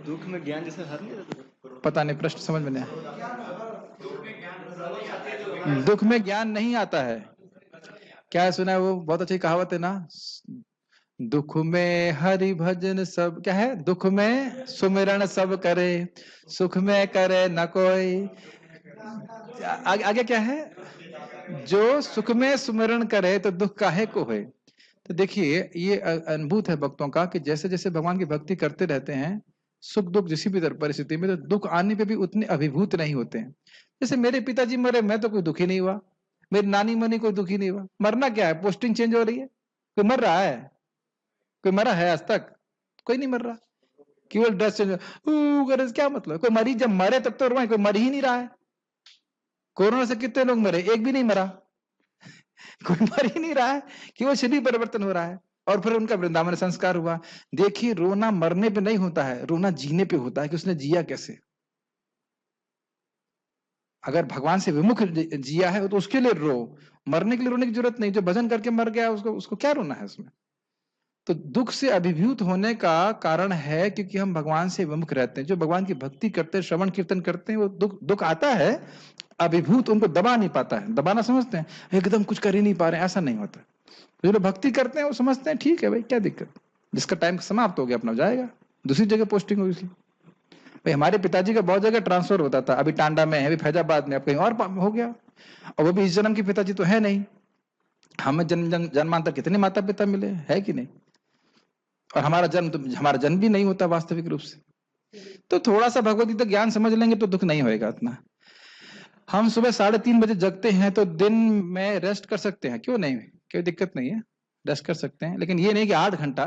दुख में ज्ञान जैसे हर नहीं लेते? पता नहीं, प्रश्न समझ में नहीं आया। दुख में ज्ञान नहीं आता है। क्या सुना है? वो बहुत अच्छी कहावत है ना, दुख में हरि भजन सब, क्या है? दुख में सुमिरन सब करे, सुख में करे न कोई। आगे क्या है? जो सुख में सुमिरन करे तो दुख काहे को है। तो देखिए, ये अनुभूत है भक्तों का कि जैसे जैसे भगवान की भक्ति करते रहते हैं, सुख दुख जिसी भी परिस्थिति में, तो दुख आने पे भी उतने अभिभूत नहीं होते हैं। जैसे मेरे पिताजी मरे, मैं तो कोई दुखी नहीं हुआ। मेरी नानी मरी, कोई दुखी नहीं हुआ। मरना क्या है? पोस्टिंग चेंज हो रही है। कोई मर रहा है? कोई मरा है आज तक? कोई नहीं मर रहा। केवल ड्रेस चेंज, क्या मतलब? कोई मरीज जब मरे तब तो रोए, कोई मर ही नहीं रहा है। कोरोना से कितने लोग मरे? एक भी नहीं मरा। कोई मर ही नहीं रहा है, केवल शरीर परिवर्तन हो रहा है। और फिर उनका वृंदावन संस्कार हुआ। देखिए, रोना मरने पे नहीं होता है, रोना जीने पे होता है कि उसने जिया कैसे। अगर भगवान से विमुख जिया है तो उसके लिए रो, मरने के लिए रोने की जरूरत नहीं। जो भजन करके मर गया उसको उसको क्या रोना है उसमें? तो दुख से अभिभूत होने का कारण है क्योंकि हम भगवान से विमुख रहते हैं। जो भगवान की भक्ति करते हैं, श्रवण कीर्तन करते हैं, वो दुख आता है, अभिभूत उनको दबा नहीं पाता है। दबाना समझते हैं, एकदम कुछ कर ही नहीं पा रहे, ऐसा नहीं होता। जो लोग भक्ति करते हैं वो समझते हैं ठीक है भाई, क्या दिक्कत, जिसका टाइम समाप्त हो गया अपना जाएगा, दूसरी जगह पोस्टिंग होगी उसकी। भाई हमारे पिताजी का बहुत जगह ट्रांसफर होता था, अभी टांडा में है, अभी फैजाबाद में, अब कहीं और हो गया। और वो भी इस जन्म के पिताजी तो है नहीं। हमें जन्मांतर कितने माता पिता मिले, है कि नहीं? और हमारा जन्म भी नहीं होता वास्तविक रूप से। तो थोड़ा सा भगवत गीता ज्ञान समझ लेंगे तो दुख नहीं होएगा इतना। हम सुबह 3:30 बजे जगते हैं तो दिन में रेस्ट कर सकते हैं, क्यों नहीं? कोई दिक्कत नहीं है, रेस्ट कर सकते हैं। लेकिन ये नहीं कि 8 घंटा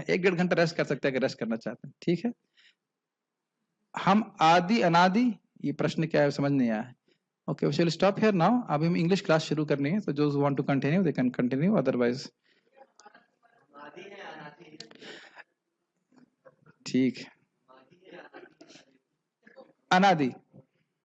1-1.5 घंटा रेस्ट कर सकते हैं अगर रेस्ट करना चाहते हैं, ठीक है? हम आदि अनादि, ये प्रश्न क्या है समझ नहीं आया है। Okay, we shall stop here now. अभी हम इंग्लिश क्लास शुरू करनी है, तो जो want to continue they can continue, otherwise ठीक है। अनादि